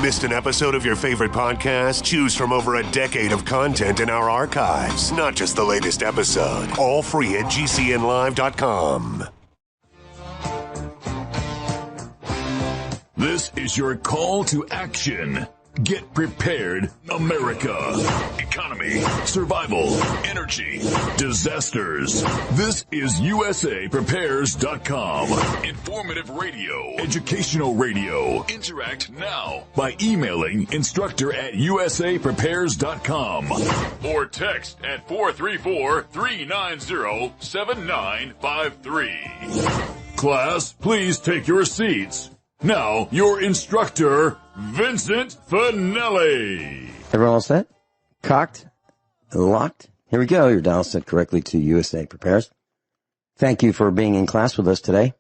Missed an episode of your favorite podcast? Choose from over a decade of content in our archives, not just the latest episode. All free at GCNlive.com. This is your call to action. Get prepared, America. Economy, survival, energy, disasters. This is USAPrepares.com. Informative radio, educational radio. Interact now by emailing instructor@USAPrepares.com or text at 434-390-7953. Class, please take your seats. Now, your instructor, Vincent Finelli. Everyone all set? Cocked? Locked? Here we go. Your dial set correctly to USA Prepares. Thank you for being in class with us today.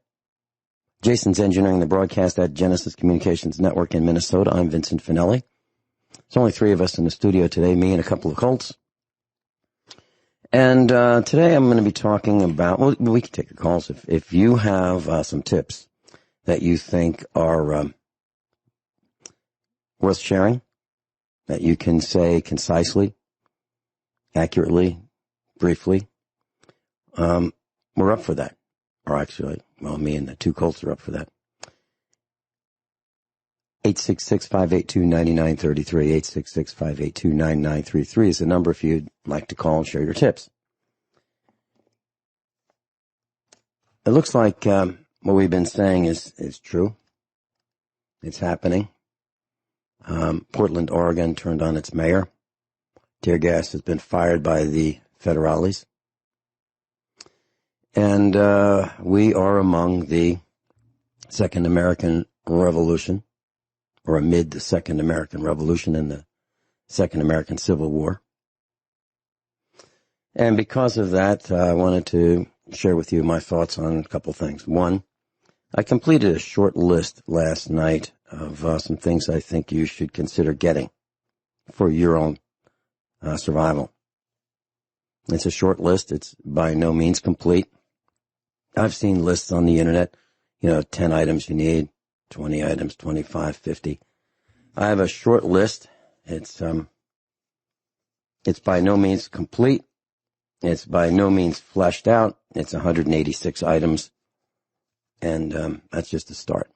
Jason's engineering the broadcast at Genesis Communications Network in Minnesota. I'm Vincent Finelli. There's only three of us in the studio today, me and a couple of Colts. And today I'm going to be talking about, well, we can take your calls if you have some tips that you think are worth sharing, that you can say concisely, accurately, briefly. We're up for that. Or actually, well, me and the two Colts are up for that. 866-582-9933, 866-582-9933 is the number if you'd like to call and share your tips. It looks like what we've been saying is true. It's happening. Portland, Oregon turned on its mayor. Tear gas has been fired by the federales. And we are among the Second American Revolution, or amid the Second American Revolution and the Second American Civil War. And because of that, I wanted to share with you my thoughts on a couple things. One, I completed a short list last night of some things I think you should consider getting for your own survival. It's a short list. It's by no means complete. I've seen lists on the internet, 10 items you need, 20 items, 25, 50. I have a short list. It's by no means complete. It's by no means fleshed out. It's 186 items. And that's just a start.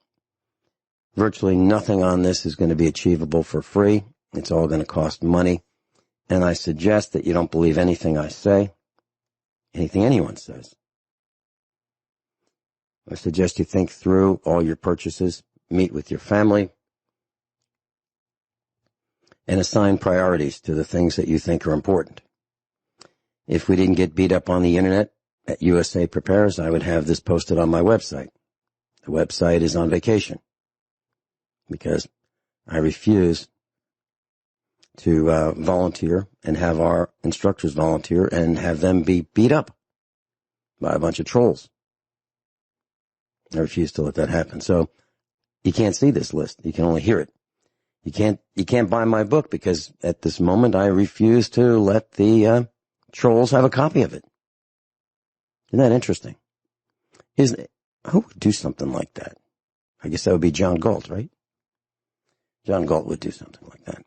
Virtually nothing on this is going to be achievable for free. It's all going to cost money. And I suggest that you don't believe anything I say, anything anyone says. I suggest you think through all your purchases, meet with your family, and assign priorities to the things that you think are important. If we didn't get beat up on the internet at USA Prepares, I would have this posted on my website. The website is on vacation because I refuse to volunteer and have our instructors volunteer and have them be beat up by a bunch of trolls. I refuse to let that happen. So you can't see this list. You can only hear it. You can't buy my book because at this moment I refuse to let the trolls have a copy of it. Isn't that interesting? Who would do something like that? I guess that would be John Galt, right? John Galt would do something like that.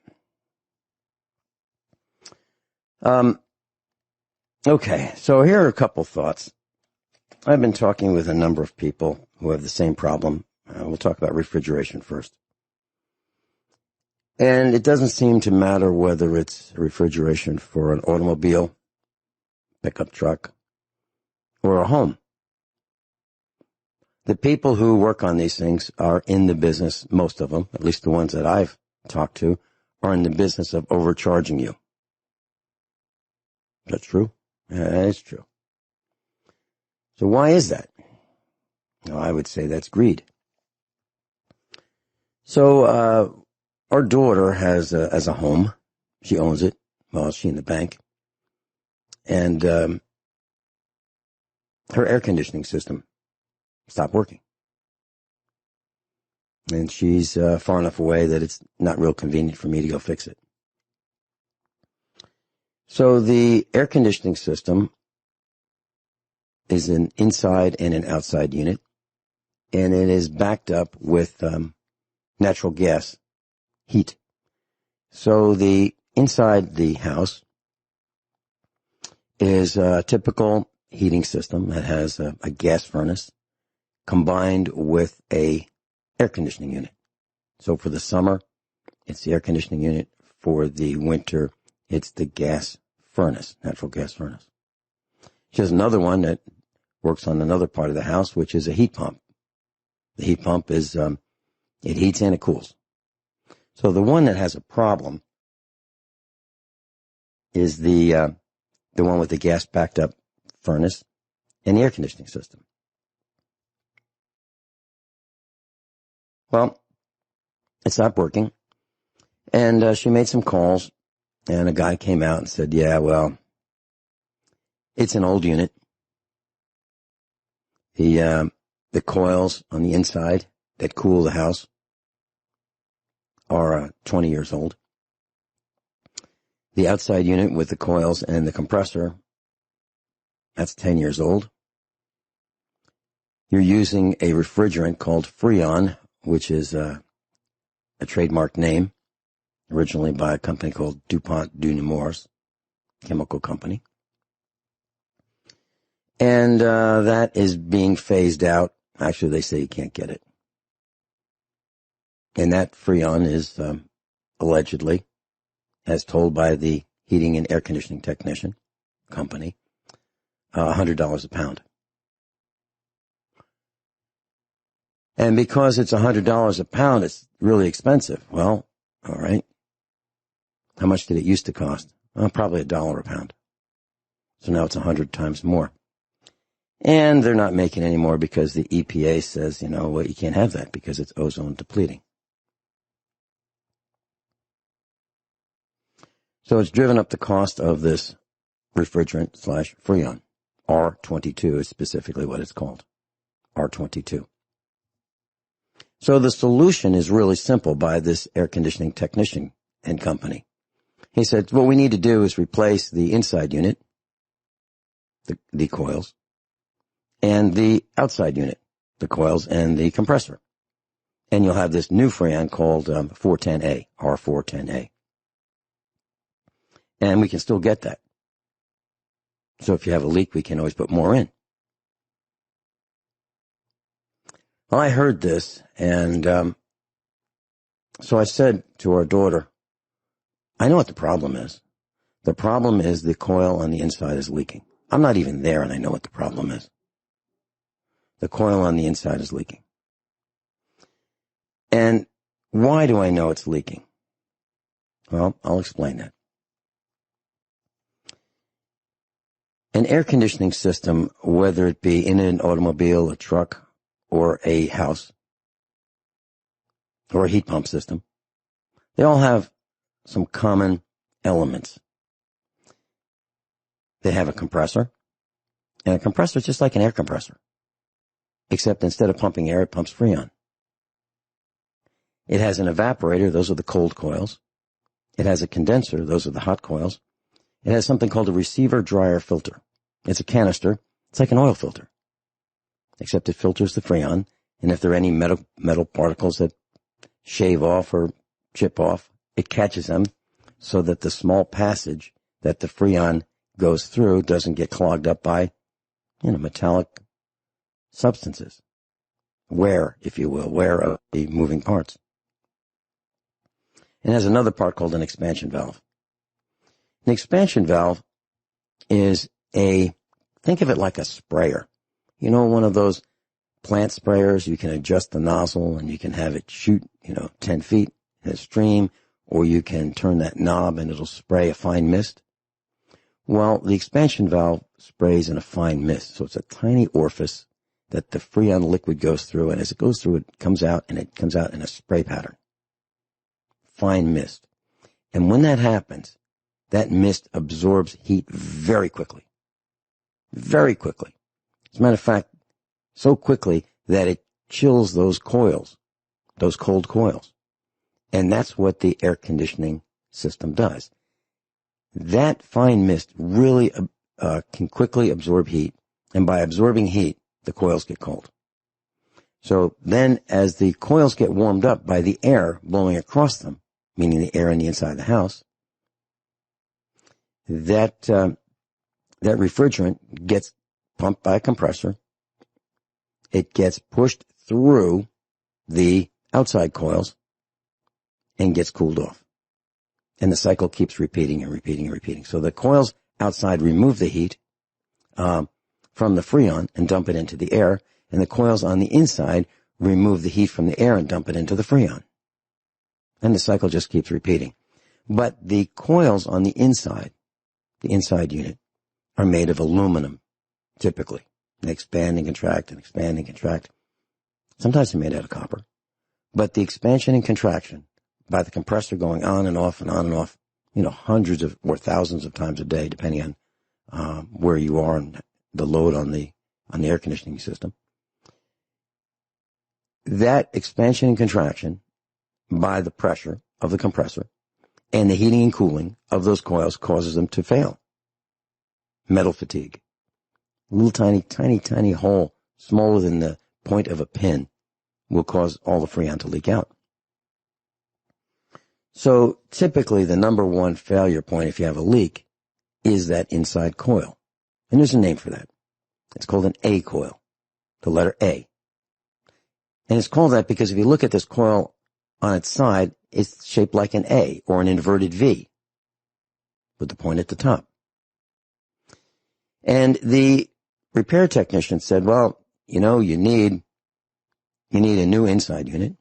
Okay, so here are a couple thoughts. I've been talking with a number of people who have the same problem. We'll talk about refrigeration first. And it doesn't seem to matter whether it's refrigeration for an automobile, pickup truck, or a home. The people who work on these things are in the business, most of them, at least the ones that I've talked to, are in the business of overcharging you. That's true? Yeah, that is true. So why is that? Well, I would say that's greed. So our daughter has a home. She owns it. Well, she's in the bank. And her air conditioning system stopped working. And she's far enough away that it's not real convenient for me to go fix it. So the air conditioning system is an inside and an outside unit, and it is backed up with natural gas heat. So the inside the house is a typical heating system that has a gas furnace combined with a air conditioning unit. So for the summer, it's the air conditioning unit. For the winter, it's the gas furnace, natural gas furnace. There's another one that works on another part of the house, which is a heat pump. The heat pump is, it heats and it cools. So the one that has a problem is the one with the gas backed up furnace and the air conditioning system. Well, it stopped working, and she made some calls, and a guy came out and said, yeah, well, it's an old unit. The coils on the inside that cool the house are 20 years old. The outside unit with the coils and the compressor, that's 10 years old. You're using a refrigerant called Freon, which is a trademark name, originally by a company called DuPont de Nemours, chemical company. And that is being phased out. Actually, they say you can't get it. And that Freon is allegedly, as told by the heating and air conditioning technician company, $100 a pound. And because it's $100 a pound, it's really expensive. Well, all right. How much did it used to cost? Well, probably $1 a pound. So now it's 100 times more. And they're not making any more because the EPA says, well, you can't have that because it's ozone depleting. So it's driven up the cost of this refrigerant / Freon. R22 is specifically what it's called. R22. So the solution is really simple by this air conditioning technician and company. He said, what we need to do is replace the inside unit, the coils, and the outside unit, the coils and the compressor. And you'll have this new Freon called 410A, R410A. And we can still get that. So if you have a leak, we can always put more in. Well, I heard this, and so I said to our daughter, I know what the problem is. The problem is the coil on the inside is leaking. I'm not even there, and I know what the problem is. The coil on the inside is leaking. And why do I know it's leaking? Well, I'll explain that. An air conditioning system, whether it be in an automobile, a truck, or a house, or a heat pump system, they all have some common elements. They have a compressor, and a compressor is just like an air compressor, except instead of pumping air, it pumps Freon. It has an evaporator, those are the cold coils. It has a condenser, those are the hot coils. It has something called a receiver dryer filter. It's a canister. It's like an oil filter, except it filters the Freon, and if there are any metal particles that shave off or chip off, it catches them so that the small passage that the Freon goes through doesn't get clogged up by, metallic substances. Wear, if you will, wear of the moving parts. It has another part called an expansion valve. An expansion valve is think of it like a sprayer. One of those plant sprayers, you can adjust the nozzle and you can have it shoot, 10 feet in a stream, or you can turn that knob and it'll spray a fine mist. Well, the expansion valve sprays in a fine mist, so it's a tiny orifice that the Freon liquid goes through, and as it goes through, it comes out, and it comes out in a spray pattern. Fine mist. And when that happens, that mist absorbs heat very quickly. Very quickly. As a matter of fact, so quickly that it chills those coils, those cold coils. And that's what the air conditioning system does. That fine mist really can quickly absorb heat, and by absorbing heat, the coils get cold. So then as the coils get warmed up by the air blowing across them, meaning the air in the inside of the house, that refrigerant gets pumped by a compressor. It gets pushed through the outside coils and gets cooled off. And the cycle keeps repeating and repeating and repeating. So the coils outside remove the heat from the Freon and dump it into the air, and the coils on the inside remove the heat from the air and dump it into the Freon. And the cycle just keeps repeating. But the coils on the inside unit, are made of aluminum, typically. They expand and contract and expand and contract. Sometimes they're made out of copper. But the expansion and contraction by the compressor going on and off and on and off, hundreds of or thousands of times a day, depending on where you are and the load on the air conditioning system. That expansion and contraction by the pressure of the compressor and the heating and cooling of those coils causes them to fail. Metal fatigue. A little tiny hole smaller than the point of a pin will cause all the Freon to leak out. So typically the number one failure point if you have a leak is that inside coil. And there's a name for that. It's called an A coil, the letter A. And it's called that because if you look at this coil on its side, it's shaped like an A or an inverted V with the point at the top. And the repair technician said, well, you need a new inside unit,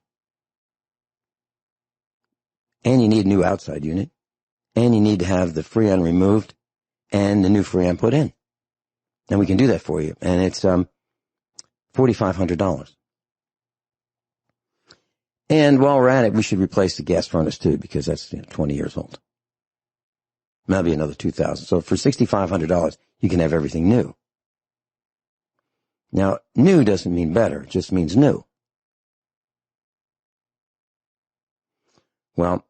and you need a new outside unit, and you need to have the Freon removed and the new Freon put in. And we can do that for you. And it's $4,500. And while we're at it, we should replace the gas furnace too, because that's 20 years old. That'll be another $2,000. So for $6,500, you can have everything new. Now, new doesn't mean better. It just means new. Well,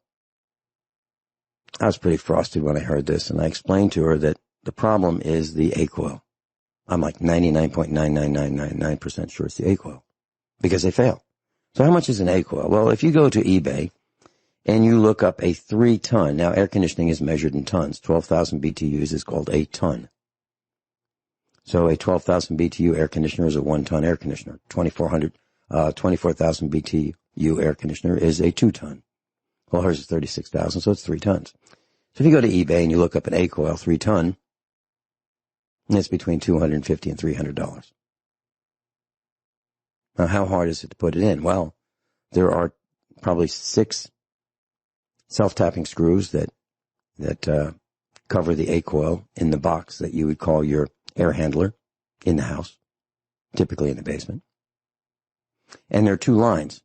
I was pretty frosted when I heard this, and I explained to her that the problem is the A coil. I'm like 99.99999% sure it's the A coil because they fail. So how much is an A coil? Well, if you go to eBay and you look up a 3-ton, now air conditioning is measured in tons. 12,000 BTUs is called a ton. So a 12,000 BTU air conditioner is a 1-ton air conditioner. 24,000 BTU air conditioner is a 2-ton. Well, hers is 36,000, so it's 3 tons. So if you go to eBay and you look up an A coil 3-ton, it's between $250 and $300. Now, how hard is it to put it in? Well, there are probably 6 self-tapping screws that cover the A coil in the box that you would call your air handler in the house, typically in the basement. And there are 2 lines,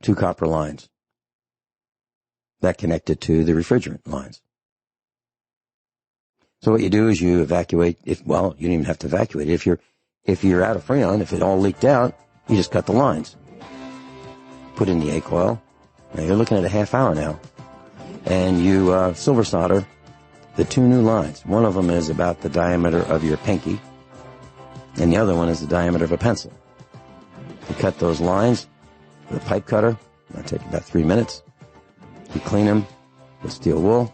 2 copper lines that connect it to the refrigerant lines. So what you do is you evacuate. You don't even have to evacuate it. If you're out of Freon, if it all leaked out, you just cut the lines. Put in the A coil. Now you're looking at a half hour now. And you silver solder the 2 new lines. One of them is about the diameter of your pinky, and the other one is the diameter of a pencil. You cut those lines with a pipe cutter. That'll take about 3 minutes. You clean them with steel wool.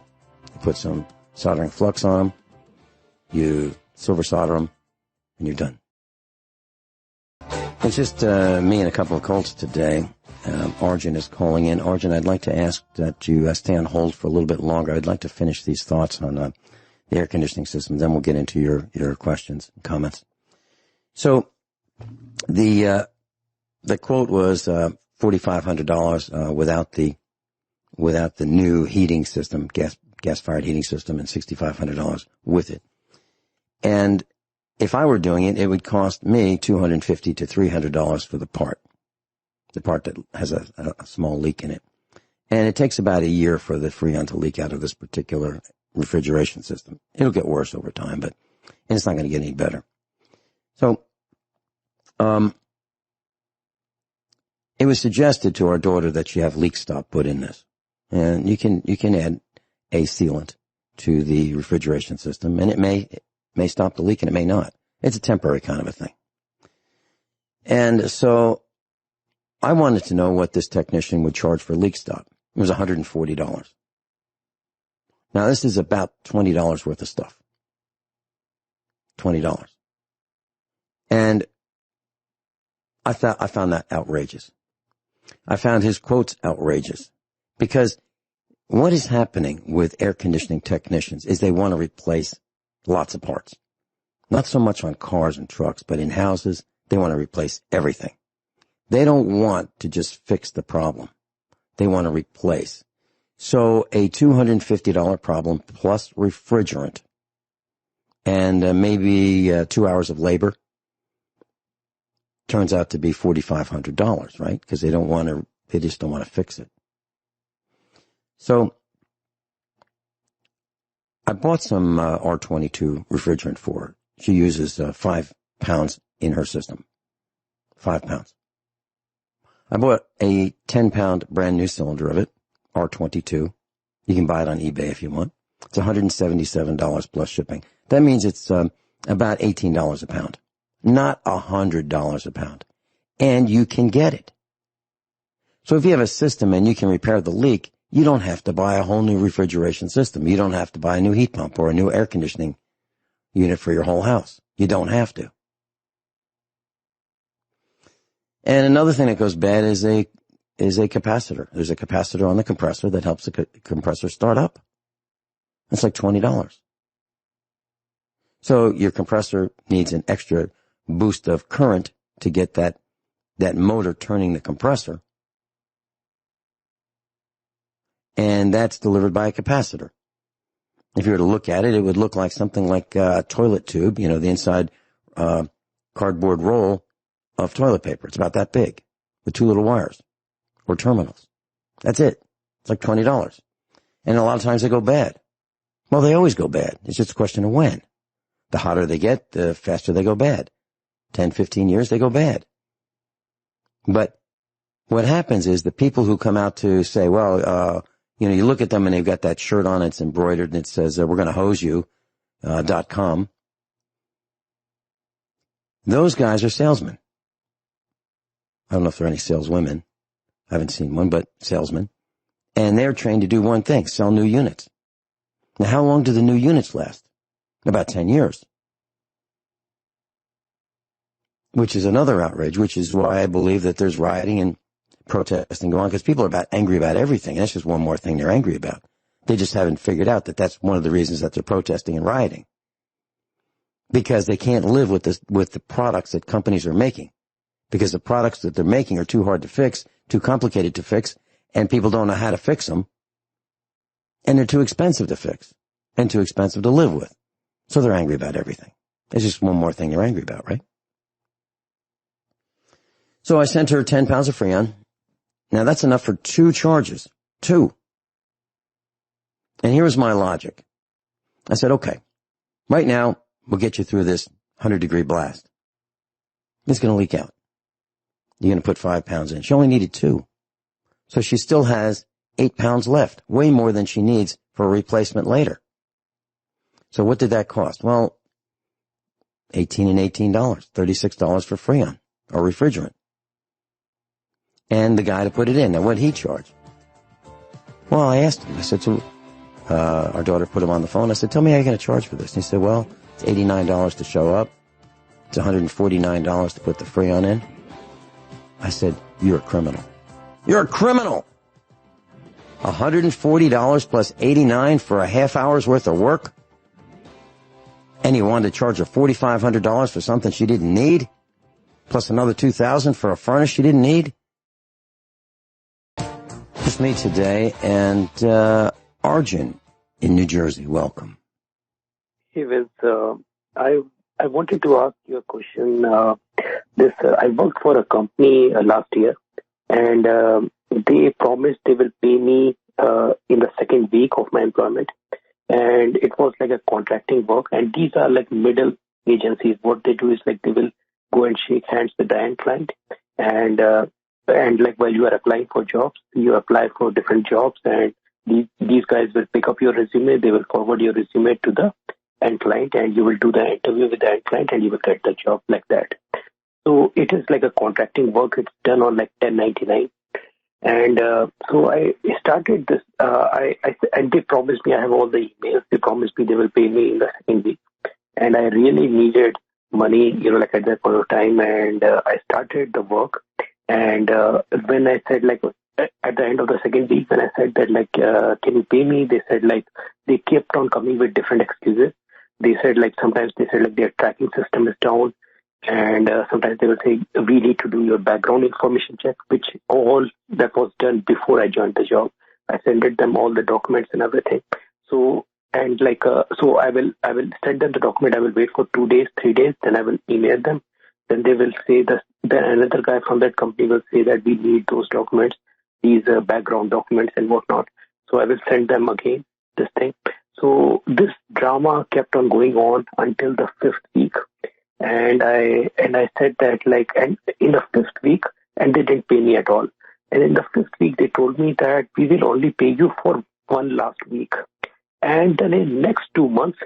You put some soldering flux on them. You silver solder them, and you're done. It's just me and a couple of colts today. Arjun is calling in. Arjun, I'd like to ask that you stay on hold for a little bit longer. I'd like to finish these thoughts on the air conditioning system. Then we'll get into your questions and comments. So the quote was $4,500 without the new heating system, gas-fired heating system, and $6,500 with it. And if I were doing it, it would cost me $250 to $300 for the part that has a small leak in it. And it takes about a year for the Freon to leak out of this particular refrigeration system. It'll get worse over time, but it's not going to get any better. So, it was suggested to our daughter that she have leak stop put in this. And you can add a sealant to the refrigeration system, and it may stop the leak and it may not. It's a temporary kind of a thing. And so I wanted to know what this technician would charge for leak stop. It was $140. Now, this is about $20 worth of stuff. $20. And I found that outrageous. I found his quotes outrageous because what is happening with air conditioning technicians is they want to replace lots of parts. Not so much on cars and trucks, but in houses, they want to replace everything. They don't want to just fix the problem. They want to replace. So a $250 problem plus refrigerant and maybe 2 hours of labor turns out to be $4,500, right? Because they just don't want to fix it. So I bought some R22 refrigerant for her. She uses 5 pounds in her system. 5 pounds. I bought a 10-pound brand new cylinder of it, R22. You can buy it on eBay if you want. It's $177 plus shipping. That means it's about $18 a pound, not $100 a pound. And you can get it. So if you have a system and you can repair the leak, you don't have to buy a whole new refrigeration system. You don't have to buy a new heat pump or a new air conditioning unit for your whole house. You don't have to. And another thing that goes bad is a capacitor. There's a capacitor on the compressor that helps the compressor start up. It's like $20. So your compressor needs an extra boost of current to get that motor turning the compressor. And that's delivered by a capacitor. If you were to look at it, it would look like something like a toilet tube, the inside cardboard roll of toilet paper. It's about that big with 2 little wires or terminals. That's it. It's like $20. And a lot of times they go bad. Well, they always go bad. It's just a question of when. The hotter they get, the faster they go bad. 10, 15 years, they go bad. But what happens is the people who come out to say, well, you look at them and they've got that shirt on, it's embroidered and it says, we're going to hose you, .com. Those guys are salesmen. I don't know if there are any saleswomen. I haven't seen one, but salesmen. And they're trained to do one thing, sell new units. Now, how long do the new units last? About 10 years. Which is another outrage, which is why I believe that there's rioting and protesting going on, because people are angry about everything. That's just one more thing they're angry about. They just haven't figured out that that's one of the reasons that they're protesting and rioting. Because they can't live with the products that companies are making. Because the products that they're making are too hard to fix, too complicated to fix, and people don't know how to fix them. And they're too expensive to fix and too expensive to live with. So they're angry about everything. It's just one more thing they're angry about, right? So I sent her 10 pounds of Freon. Now that's enough for 2 charges. 2. And here was my logic. I said, okay, right now we'll get you through this 100-degree blast. It's going to leak out. You're going to put 5 pounds in. She only needed 2. So she still has 8 pounds left, way more than she needs for a replacement later. So what did that cost? Well, $18 and $18, $36 for Freon or refrigerant. And the guy to put it in. Now, what did he charge? Well, I asked him. I said, so our daughter put him on the phone. I said, tell me how you're going to charge for this. And he said, well, it's $89 to show up. It's $149 to put the Freon in. I said, you're a criminal. You're a criminal. $140 plus $89 for a half hour's worth of work? And you wanted to charge her $4,500 for something she didn't need? Plus another $2,000 for a furnace she didn't need? It's me today, and Arjun in New Jersey. Welcome. Hey, Vince. I wanted to ask you a question. I worked for a company last year, and they promised they will pay me in the second week of my employment. And it was like a contracting work. And these are like middle agencies. What they do is like they will go and shake hands with the end client. And like while you are applying for jobs, you apply for different jobs. And these guys will pick up your resume. They will forward your resume to the end client. And you will do the interview with the end client and you will get the job like that. So it is like a contracting work. It's done on like 1099. And so I started this. And they promised me, I have all the emails. They promised me they will pay me in the second week. And I really needed money, like at that point of time. And I started the work. And when I said, like, at the end of the second week, when I said that, like, can you pay me? They said, like, they kept on coming with different excuses. They said, like, sometimes they said, like, their tracking system is down. And sometimes they will say, we need to do your background information check, which all that was done before I joined the job. I sent them all the documents and everything. So, and like, so I will send them the document. I will wait for 2 days, 3 days. Then I will email them. Then they will say that, then another guy from that company will say that we need those documents, these background documents and whatnot. So I will send them again this thing. So this drama kept on going on until the 5th week. And I said that, like, and in the 5th week, and they didn't pay me at all. And in the 5th week, they told me that we will only pay you for one last week. And then in next 2 months,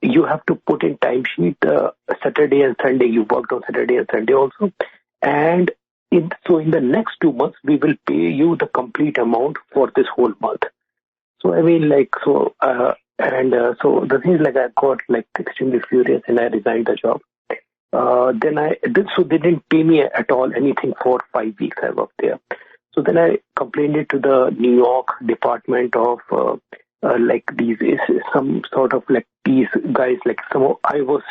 you have to put in timesheet Saturday and Sunday. You worked on Saturday and Sunday also. And so in the next 2 months, we will pay you the complete amount for this whole month. So I mean, like, so the thing is, like, I got, like, extremely furious and I resigned the job. So they didn't pay me at all anything for 5 weeks I worked there. So then I complained it to the New York Department of like these some sort of like these guys, like I was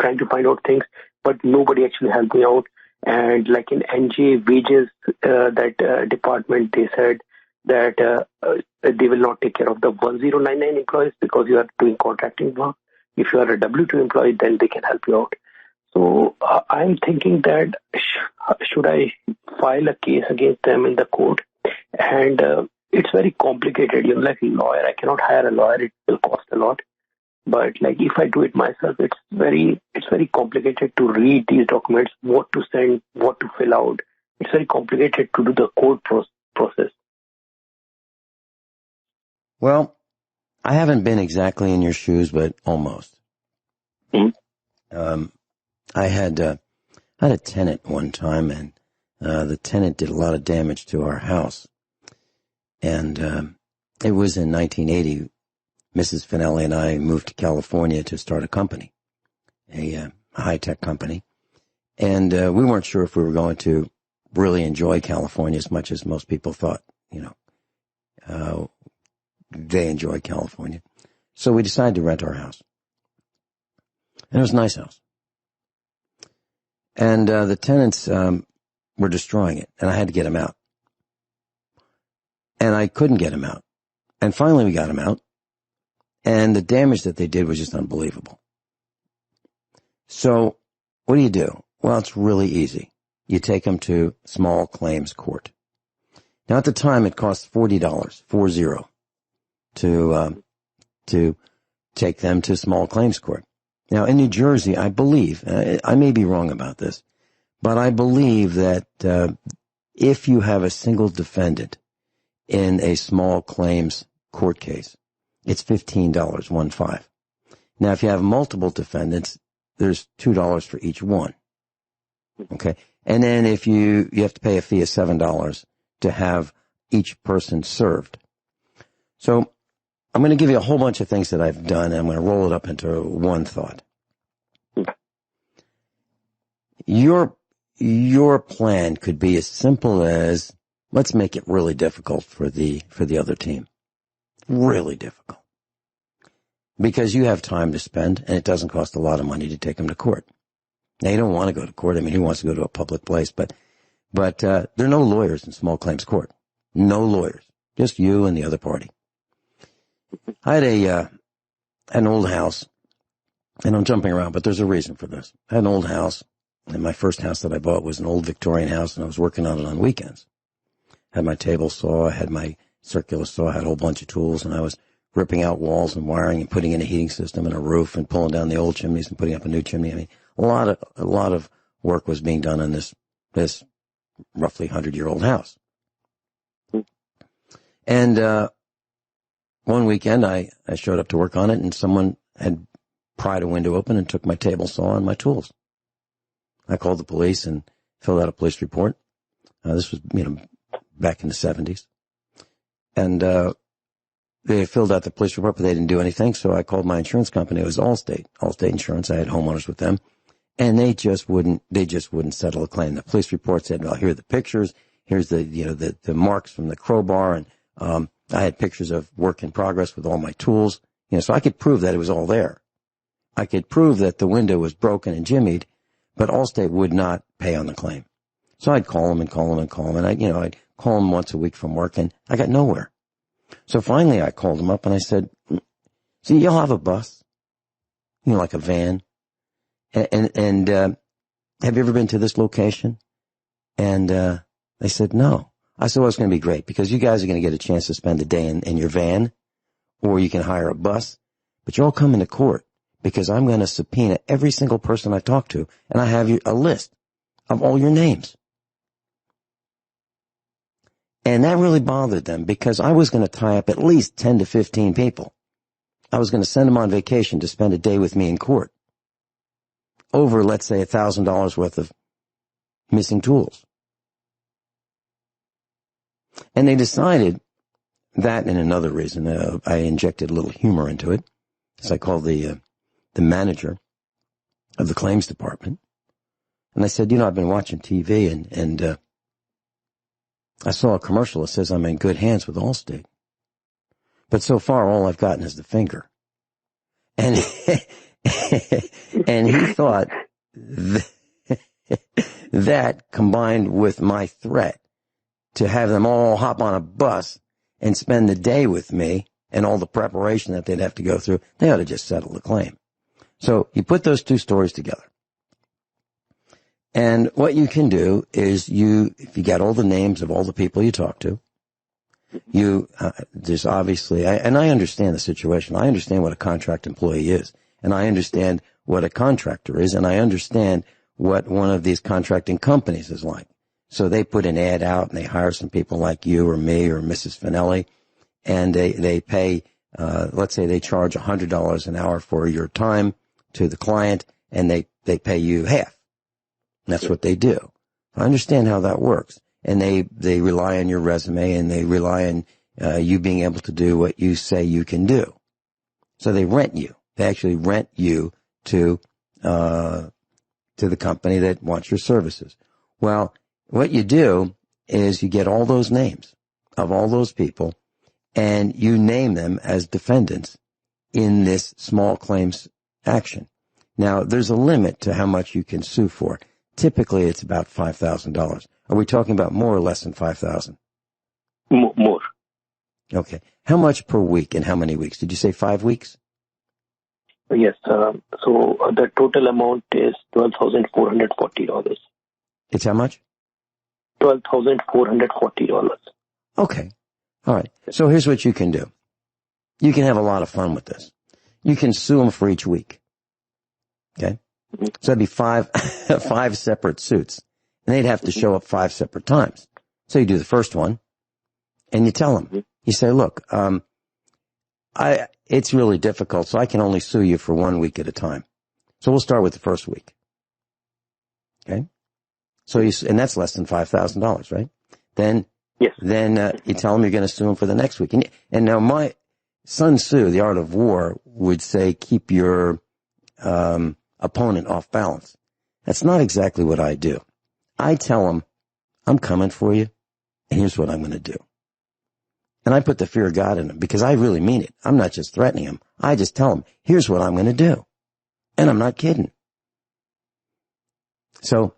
trying to find out things, but nobody actually helped me out. And like in NJ wages, that department, they said that they will not take care of the 1099 employees because you are doing contracting work. If you are a W2 employee, then they can help you out. So I'm thinking that should I file a case against them in the court? And it's very complicated. Like a lawyer, I cannot hire a lawyer. It will cost a lot. But like if I do it myself, it's very complicated to read these documents, what to send, what to fill out. It's very complicated to do the court process. Well, I haven't been exactly in your shoes, but almost. Mm-hmm. I had a tenant one time, and the tenant did a lot of damage to our house. And it was in 1980. Mrs. Finelli and I moved to California to start a company, a high-tech company. And we weren't sure if we were going to really enjoy California as much as most people thought, they enjoy California. So we decided to rent our house. And it was a nice house. And the tenants were destroying it, and I had to get them out. And I couldn't get them out. And finally we got them out. And the damage that they did was just unbelievable. So what do? Well, it's really easy. You take them to small claims court. Now, at the time, it cost $40, 40, to take them to small claims court. Now, in New Jersey, I believe, I may be wrong about this, but I believe that if you have a single defendant in a small claims court case, it's $15, 1.5. Now, if you have multiple defendants, there's $2 for each one. Okay. And then if you have to pay a fee of $7 to have each person served. So I'm going to give you a whole bunch of things that I've done, and I'm going to roll it up into one thought. Your plan could be as simple as, let's make it really difficult for the other team. Really difficult. Because you have time to spend, and it doesn't cost a lot of money to take them to court. Now, you don't want to go to court. I mean, who wants to go to a public place? But there are no lawyers in small claims court. No lawyers. Just you and the other party. I had an old house, and I'm jumping around, but there's a reason for this. I had an old house, and my first house that I bought was an old Victorian house, and I was working on it on weekends. I had my table saw, I had my circular saw, I had a whole bunch of tools, and I was ripping out walls and wiring and putting in a heating system and a roof and pulling down the old chimneys and putting up a new chimney. I mean, a lot of work was being done on this roughly 100-year-old house. And one weekend I showed up to work on it, and someone had pried a window open and took my table saw and my tools. I called the police and filled out a police report. This was, back in the 70s. And, they filled out the police report, but they didn't do anything. So I called my insurance company. It was Allstate Insurance. I had homeowners with them, and they just wouldn't settle a claim. The police report said, well, here are the pictures. Here's the marks from the crowbar. And, I had pictures of work in progress with all my tools, so I could prove that it was all there. I could prove that the window was broken and jimmied, but Allstate would not pay on the claim. So I'd call them and call them and call them. And I'd call them once a week from work, and I got nowhere. So finally I called them up and I said, see, y'all have a bus, like a van. And have you ever been to this location? And, they said, no. I said, well, it's going to be great because you guys are going to get a chance to spend the day in your van, or you can hire a bus, but you're all coming to court because I'm going to subpoena every single person I talk to, and I have a list of all your names. And that really bothered them because I was going to tie up at least 10 to 15 people. I was going to send them on vacation to spend a day with me in court over, let's say, $1,000 worth of missing tools. And they decided that, and another reason, I injected a little humor into it. So I called the manager of the claims department, and I said, I've been watching TV, and I saw a commercial that says I'm in good hands with Allstate. But so far, all I've gotten is the finger. And, and he thought that combined with my threat to have them all hop on a bus and spend the day with me and all the preparation that they'd have to go through, they ought to just settle the claim. So you put those two stories together. And what you can do is if you got all the names of all the people you talk to, there's obviously, and I understand the situation. I understand what a contract employee is, and I understand what a contractor is, and I understand what one of these contracting companies is like. So they put an ad out and they hire some people like you or me or Mrs. Finelli, and they pay, let's say they charge $100 an hour for your time to the client, and they pay you half. And that's what they do. I understand how that works. And they rely on your resume, and they rely on you being able to do what you say you can do. So they rent you. They actually rent you to the company that wants your services. Well, what you do is you get all those names of all those people, and you name them as defendants in this small claims action. Now, there's a limit to how much you can sue for. Typically, it's about $5,000. Are we talking about more or less than $5,000? More. Okay. How much per week and how many weeks? Did you say 5 weeks? Yes. So the total amount is $12,440. It's how much? $12,440. Okay. All right. So here's what you can do. You can have a lot of fun with this. You can sue them for each week. Okay? So that'd be five separate suits. And they'd have to show up 5 separate times. So you do the first one, and you tell them. You say, look, it's really difficult, so I can only sue you for 1 week at a time. So we'll start with the first week. Okay? So and that's less than $5,000, right? Then, yes. Then you tell them you're going to sue them for the next week. And now my Sun Tzu, The Art of War, would say keep your opponent off balance. That's not exactly what I do. I tell them, I'm coming for you, and here's what I'm going to do. And I put the fear of God in them because I really mean it. I'm not just threatening them. I just tell them, here's what I'm going to do. And I'm not kidding. So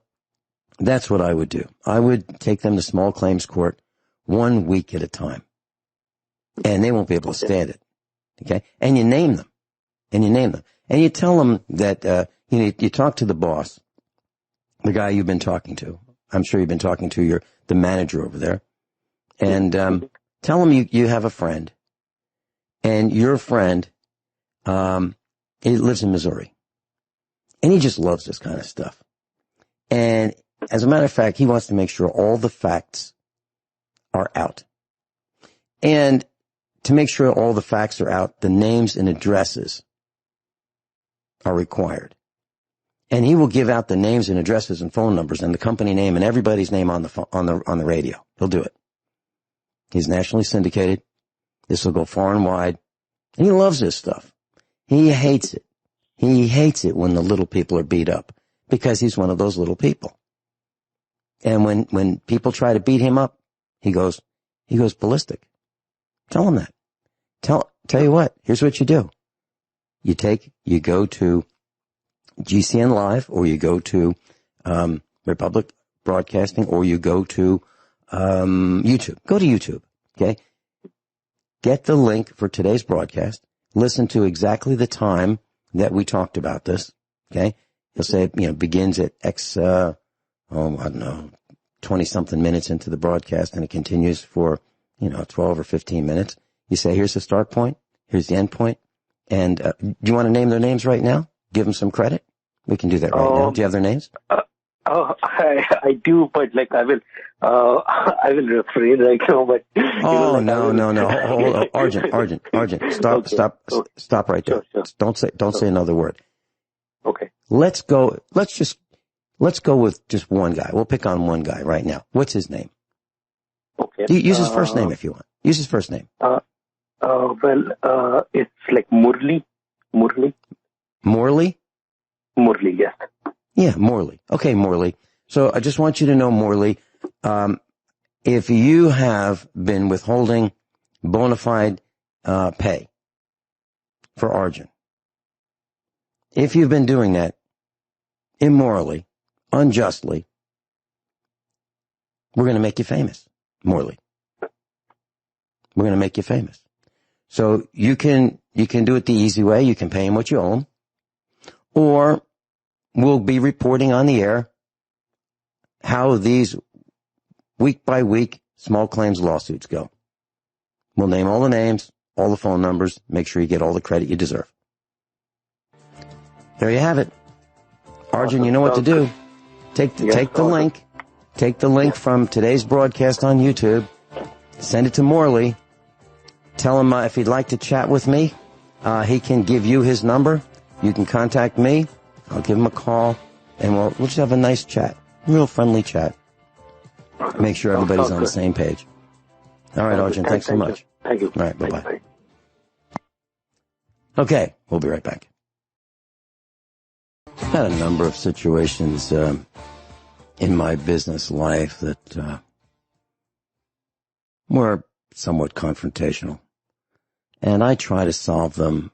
that's what I would do. I would take them to small claims court 1 week at a time. And they won't be able to stand it. Okay? And you name them. And you tell them that, you talk to the boss, the guy you've been talking to. I'm sure you've been talking to the manager over there. And, tell him you have a friend. And your friend, he lives in Missouri. And he just loves this kind of stuff. And as a matter of fact, he wants to make sure all the facts are out. And to make sure all the facts are out, the names and addresses are required. And he will give out the names and addresses and phone numbers and the company name and everybody's name on the radio. He'll do it. He's nationally syndicated. This will go far and wide. And he loves this stuff. He hates it. He hates it when the little people are beat up because he's one of those little people. And when people try to beat him up, he goes ballistic. Tell him that. Tell you what, here's what you do. You go to GCN Live, or you go to, Republic Broadcasting, or you go to, YouTube. Go to YouTube. Okay. Get the link for today's broadcast. Listen to exactly the time that we talked about this. Okay. He'll say, begins at X, I don't know, 20 something minutes into the broadcast, and it continues for, 12 or 15 minutes. You say, here's the start point. Here's the end point. And, do you want to name their names right now? Give them some credit? We can do that right now. Do you have their names? I do, but I will refrain right now, but. No. Hold Arjun, stop right there. Sure. Don't say another word. Okay. Let's go with just one guy. We'll pick on one guy right now. What's his name? Okay. Use his first name if you want. Use his first name. It's like Murli. Morley? Murli, yes. Yeah, Morley. Okay, Morley. So I just want you to know, Morley, if you have been withholding bona fide pay for Arjun, if you've been doing that immorally, unjustly, we're going to make you famous, Morley. We're going to make you famous. So you can do it the easy way. You can pay him what you owe him, or we'll be reporting on the air how these week by week small claims lawsuits go. We'll name all the names, all the phone numbers, make sure you get all the credit you deserve. There you have it. Arjun, you know what to do. Take the link from today's broadcast on YouTube, send it to Morley, tell him if he'd like to chat with me, he can give you his number. You can contact me. I'll give him a call, and we'll just have a nice chat, real friendly chat. Make sure everybody's on the same page. All right, Arjun, thanks so much. Thank you. All right, bye-bye. Okay, we'll be right back. I've had a number of situations in my business life that were somewhat confrontational, and I try to solve them,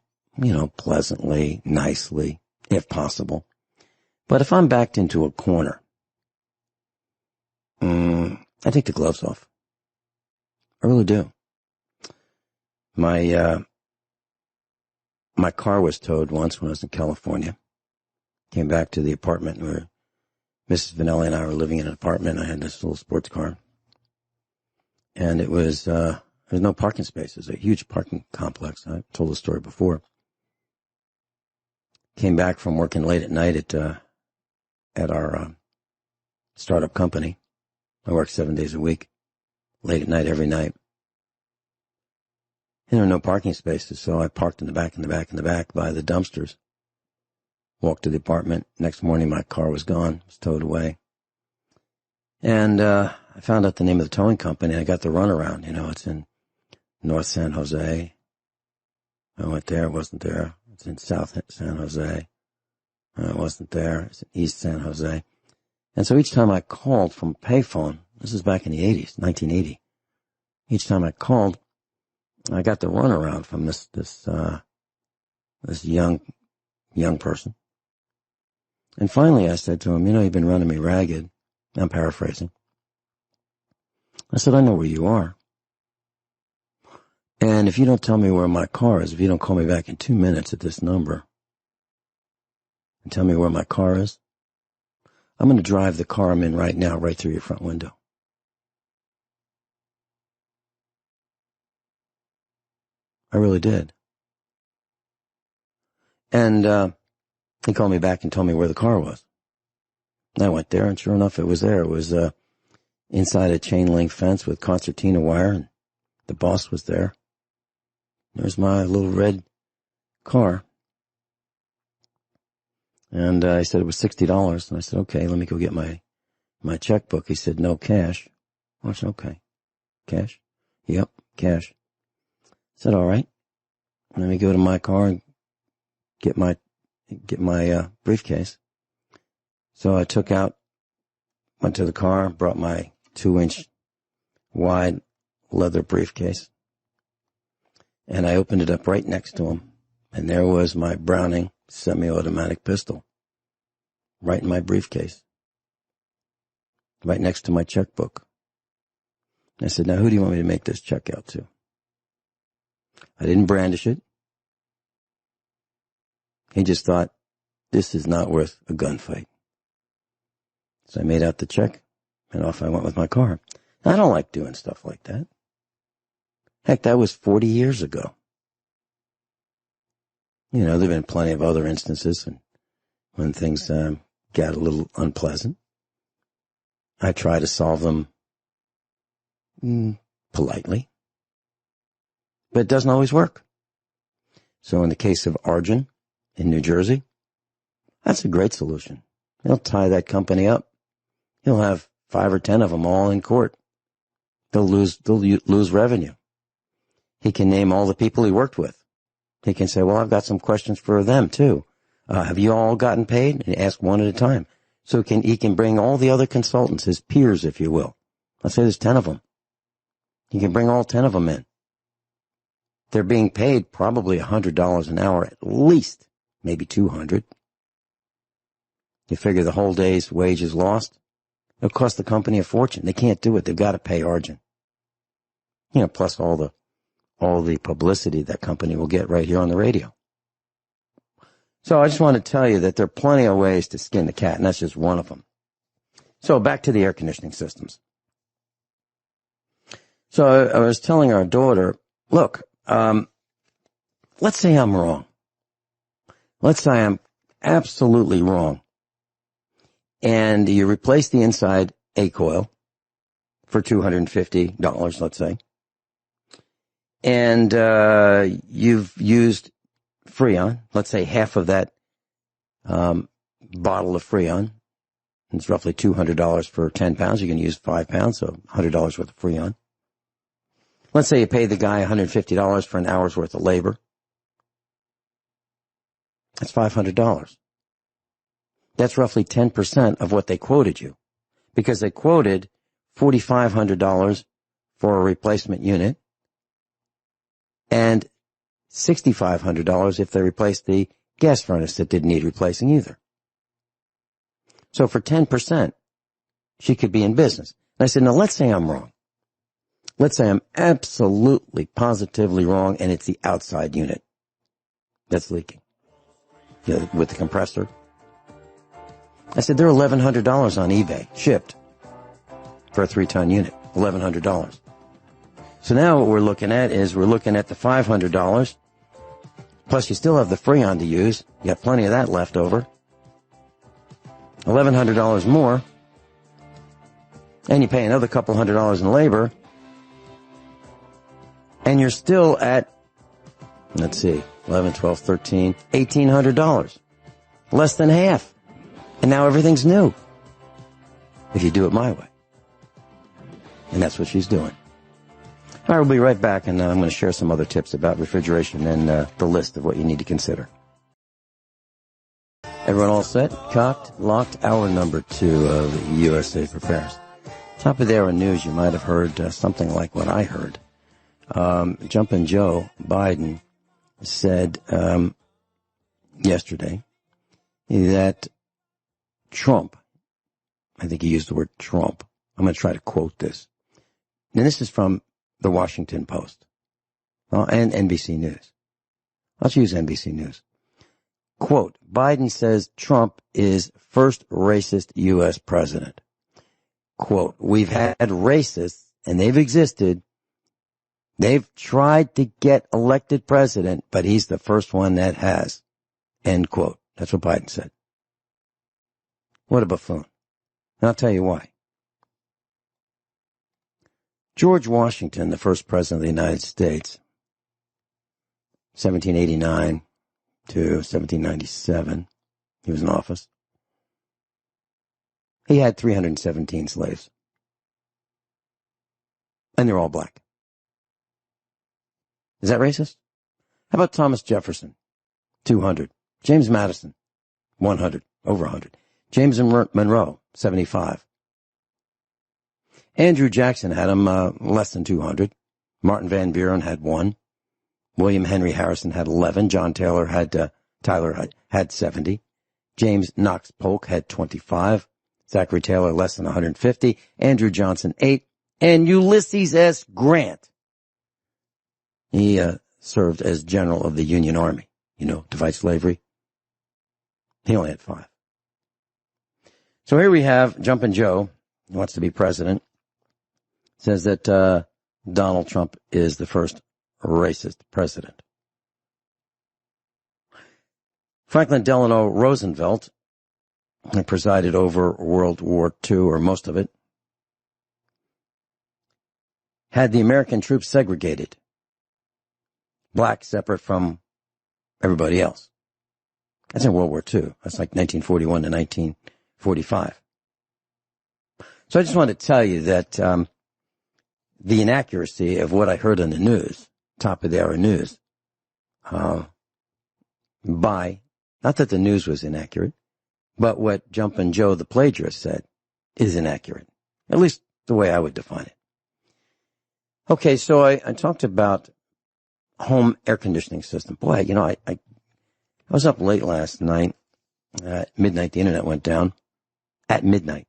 pleasantly, nicely, if possible. But if I'm backed into a corner, I take the gloves off. I really do. My car was towed once when I was in California. Came back to the apartment where Mrs. Finelli and I were living in an apartment. I had this little sports car. And it was, there was no parking spaces, a huge parking complex. I told the story before. Came back from working late at night at our startup company. I work 7 days a week, late at night every night. And there were no parking spaces, so I parked in the back by the dumpsters. Walked to the apartment. Next morning, my car was gone. It was towed away. And I found out the name of the towing company. I got the runaround. It's in North San Jose. I went there. It wasn't there. It's in South San Jose. It wasn't there. It's in East San Jose. And so each time I called from a payphone, this is back in the 80s, 1980. Each time I called, I got the runaround from this young person. And finally I said to him, you've been running me ragged. I'm paraphrasing. I said, I know where you are. And if you don't tell me where my car is, if you don't call me back in 2 minutes at this number and tell me where my car is, I'm going to drive the car I'm in right now right through your front window. I really did. And he called me back and told me where the car was. And I went there, and sure enough, it was there. It was inside a chain link fence with concertina wire, and the boss was there. There's my little red car. And he said it was $60. And I said, okay, let me go get my checkbook. He said, no cash. I said, okay. Cash? Yep, cash. I said, all right. Let me go to my car and get my briefcase. So I went to the car, brought my 2-inch wide leather briefcase, and I opened it up right next to him, and there was my Browning semi-automatic pistol, right in my briefcase, right next to my checkbook. I said, now who do you want me to make this check out to? I didn't brandish it. He just thought, this is not worth a gunfight. So I made out the check, and off I went with my car. I don't like doing stuff like that. Heck, that was 40 years ago. You know, there have been plenty of other instances when things got a little unpleasant. I try to solve them politely, but it doesn't always work. So in the case of Arjun in New Jersey, that's a great solution. He'll tie that company up. He'll have 5 or 10 of them all in court. They'll lose revenue. He can name all the people he worked with. He can say, well, I've got some questions for them too. Have you all gotten paid? And ask one at a time. So he can bring all the other consultants, his peers, if you will. Let's say there's 10 of them. He can bring all 10 of them in. They're being paid probably $100 an hour at least, maybe $200. You figure the whole day's wages lost. It'll cost the company a fortune. They can't do it. They've got to pay Arjun. You know, plus all the publicity that company will get right here on the radio. So I just want to tell you that there are plenty of ways to skin the cat, and that's just one of them. So back to the air conditioning systems. So I was telling our daughter, look, let's say I'm wrong. Let's say I'm absolutely wrong. And you replace the inside A coil for $250, let's say. And you've used Freon, let's say half of that bottle of Freon. It's roughly $200 for 10 pounds. You can use 5 pounds, so $100 worth of Freon. Let's say you pay the guy $150 for an hour's worth of labor. That's $500. That's roughly 10% of what they quoted you, because they quoted $4,500 for a replacement unit and $6,500 if they replaced the gas furnace that didn't need replacing either. So for 10%, she could be in business. And I said, now let's say I'm wrong. Let's say I'm absolutely, positively wrong, and it's the outside unit that's leaking, with the compressor. I said, they're $1,100 on eBay, shipped, for a 3-ton unit, $1,100. So now what we're looking at is the $500, plus you still have the Freon to use. You got plenty of that left over. $1,100 more, and you pay another couple $100 in labor, and you're still at, let's see, 11, 12, 13, $1,800. Less than half. And now everything's new. If you do it my way. And that's what she's doing. All right, we'll be right back, and I'm going to share some other tips about refrigeration and the list of what you need to consider. Everyone all set? Cocked? Locked? Hour number 2 of USA Prepares. Top of the hour news, you might have heard something like what I heard. Jumpin' Joe Biden said yesterday that Trump, I think he used the word Trump. I'm going to try to quote this. And this is from the Washington Post and NBC News. Let's use NBC News. Quote, Biden says Trump is first racist U.S. president. Quote, we've had racists, and they've existed. They've tried to get elected president, but he's the first one that has. End quote. That's what Biden said. What a buffoon. And I'll tell you why. George Washington, the first president of the United States, 1789 to 1797, he was in office. He had 317 slaves. And they're all black. Is that racist? How about Thomas Jefferson? 200. James Madison? 100. Over 100. James Monroe? 75. Andrew Jackson had him less than 200. Martin Van Buren had 1. William Henry Harrison had 11. John Tyler had 70. James Knox Polk had 25. Zachary Taylor less than 150. Andrew Johnson 8. And Ulysses S. Grant. He served as general of the Union Army, to fight slavery. He only had 5. So here we have Jumpin' Joe, who wants to be president, says that Donald Trump is the first racist president. Franklin Delano Roosevelt, who presided over World War II, or most of it, had the American troops segregated, black separate from everybody else. That's in World War II. That's like 1941 to 1945. So I just want to tell you that the inaccuracy of what I heard on the news, top of the hour news, not that the news was inaccurate, but what Jumpin' Joe the plagiarist said is inaccurate. At least the way I would define it. Okay, so I talked about home air conditioning system. Boy, I was up late last night. At midnight, the internet went down. At midnight.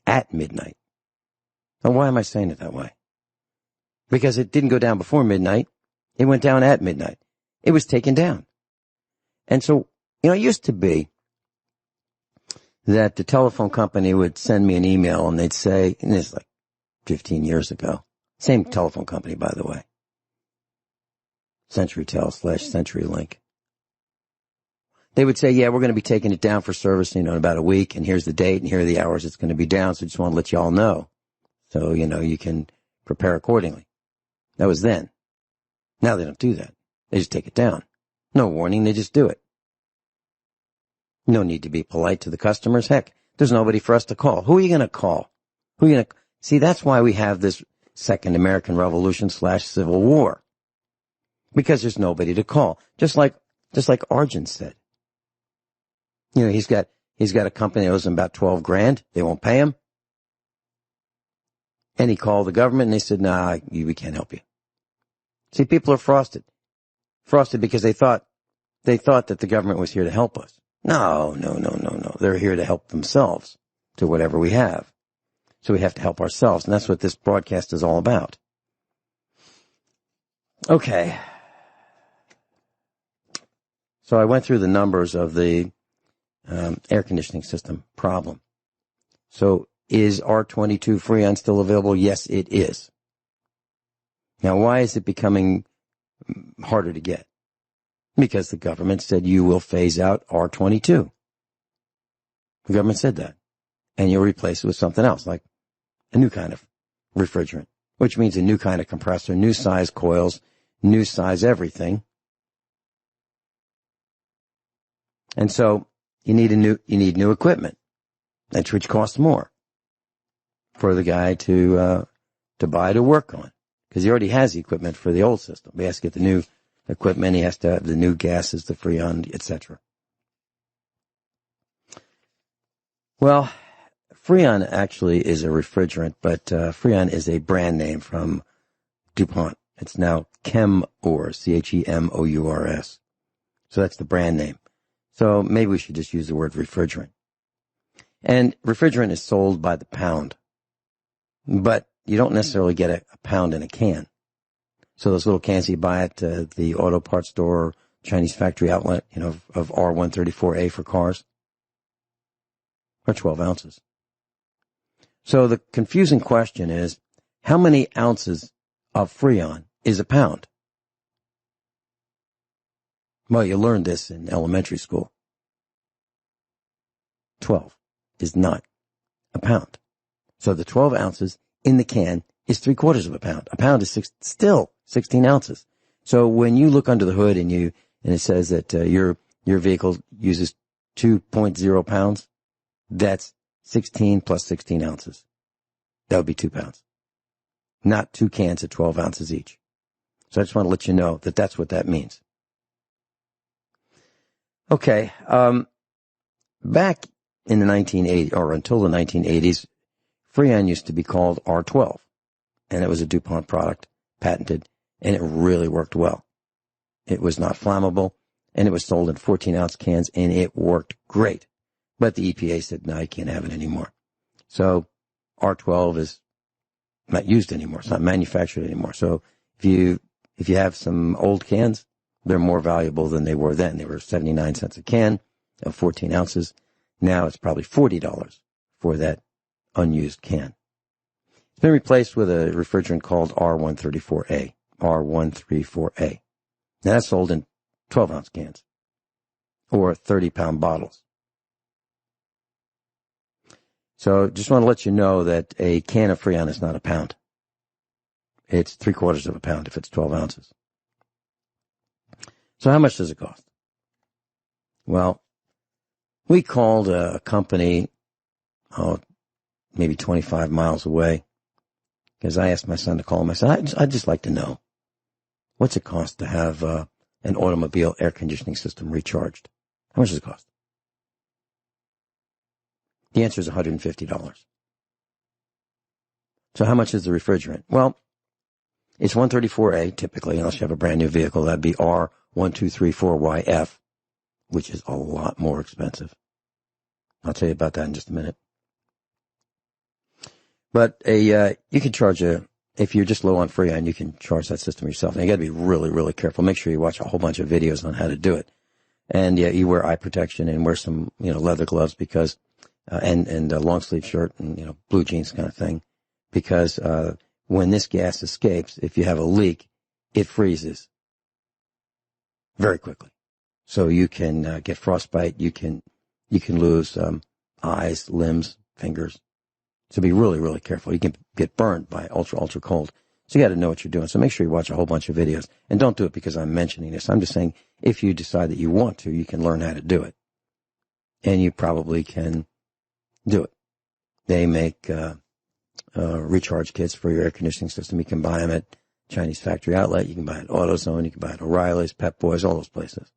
Now, why am I saying it that way? Because it didn't go down before midnight. It went down at midnight. It was taken down. And so, it used to be that the telephone company would send me an email and they'd say, and this is like 15 years ago, same telephone company, by the way, CenturyTel/CenturyLink. They would say, yeah, we're going to be taking it down for service, in about a week, and here's the date, and here are the hours it's going to be down, so just want to let you all know. So, you can prepare accordingly. That was then. Now they don't do that. They just take it down. No warning, they just do it. No need to be polite to the customers. Heck, there's nobody for us to call. Who are you going to call? See, that's why we have this Second American Revolution /Civil War. Because there's nobody to call. Just like Arjun said. He's got a company that owes him about $12,000. They won't pay him. And he called the government and they said, nah, we can't help you. See, people are frosted. Frosted because they thought that the government was here to help us. No. They're here to help themselves to whatever we have. So we have to help ourselves. And that's what this broadcast is all about. Okay. So I went through the numbers of the air conditioning system problem. So is R22 Freon still available? Yes, it is. Now, why is it becoming harder to get? Because the government said you will phase out R22. The government said that. And you'll replace it with something else, like a new kind of refrigerant, which means a new kind of compressor, new size coils, new size everything. And so you need new equipment, which costs more for the guy to buy to work on, because he already has the equipment for the old system. He has to get the new equipment. He has to have the new gases, the Freon, etc. Well, Freon actually is a refrigerant, but Freon is a brand name from DuPont. It's now ChemOurs, ChemOurs. So that's the brand name. So maybe we should just use the word refrigerant. And refrigerant is sold by the pound, but you don't necessarily get a pound in a can. So those little cans you buy at the auto parts store or Chinese factory outlet, of R134A for cars, are 12 ounces. So the confusing question is, how many ounces of Freon is a pound? Well, you learned this in elementary school. 12 is not a pound. So the 12 ounces in the can is 3/4 of a pound. A pound is still 16 ounces. So when you look under the hood and it says that your vehicle uses 2.0 pounds, that's 16 plus 16 ounces. That would be 2 pounds. Not 2 cans at 12 ounces each. So I just want to let you know that that's what that means. Okay. Back in the 1980s, or until the 1980s, Freon used to be called R12, and it was a DuPont product, patented, and it really worked well. It was not flammable, and it was sold in 14-ounce cans, and it worked great. But the EPA said, no, you can't have it anymore. So R12 is not used anymore. It's not manufactured anymore. So if you have some old cans, they're more valuable than they were then. They were 79 cents a can of 14 ounces. Now it's probably $40 for that unused can. It's been replaced with a refrigerant called R134A. R134A. Now that's sold in 12-ounce cans or 30-pound bottles. So just want to let you know that a can of Freon is not a pound. It's 3/4 of a pound if it's 12 ounces. So how much does it cost? Well, we called a company, maybe 25 miles away, because I asked my son to call him. I said, I'd just like to know, what's it cost to have an automobile air conditioning system recharged? How much does it cost? The answer is $150. So how much is the refrigerant? Well, it's 134A typically, unless you have a brand new vehicle. That'd be R1234YF, which is a lot more expensive. I'll tell you about that in just a minute. But you can charge if you're just low on Freon, you can charge that system yourself. And you gotta be really, really careful. Make sure you watch a whole bunch of videos on how to do it. And yeah, you wear eye protection and wear some, leather gloves because, and a long sleeve shirt and, blue jeans kind of thing. Because, when this gas escapes, if you have a leak, it freezes very quickly. So you can, get frostbite. You can lose, eyes, limbs, fingers. So be really, really careful. You can get burned by ultra, ultra cold. So you got to know what you're doing. So make sure you watch a whole bunch of videos. And don't do it because I'm mentioning this. I'm just saying if you decide that you want to, you can learn how to do it. And you probably can do it. They make recharge kits for your air conditioning system. You can buy them at Chinese Factory Outlet. You can buy it at AutoZone. You can buy it at O'Reilly's, Pep Boys, all those places.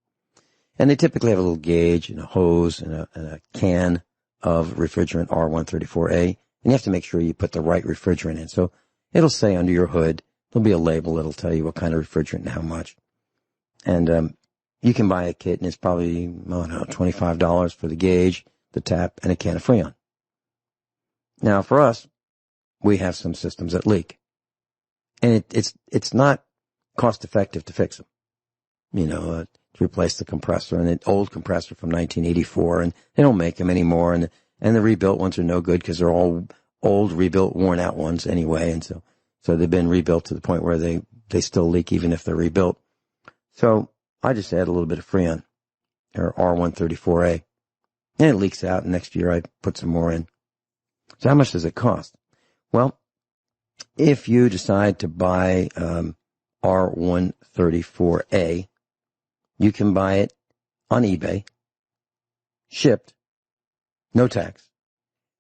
And they typically have a little gauge and a hose and a can of refrigerant R134A. And you have to make sure you put the right refrigerant in. So it'll say under your hood, there'll be a label that'll tell you what kind of refrigerant and how much. And you can buy a kit, and it's probably, $25 for the gauge, the tap, and a can of Freon. Now, for us, we have some systems that leak. And it's not cost effective to fix them. To replace the compressor, and an old compressor from 1984, and they don't make them anymore. And the rebuilt ones are no good because they're all old, rebuilt, worn out ones anyway. And so they've been rebuilt to the point where they still leak even if they're rebuilt. So I just add a little bit of Freon, or R134A, and it leaks out. And next year I put some more in. So how much does it cost? Well, if you decide to buy R134A, you can buy it on eBay, shipped, no tax,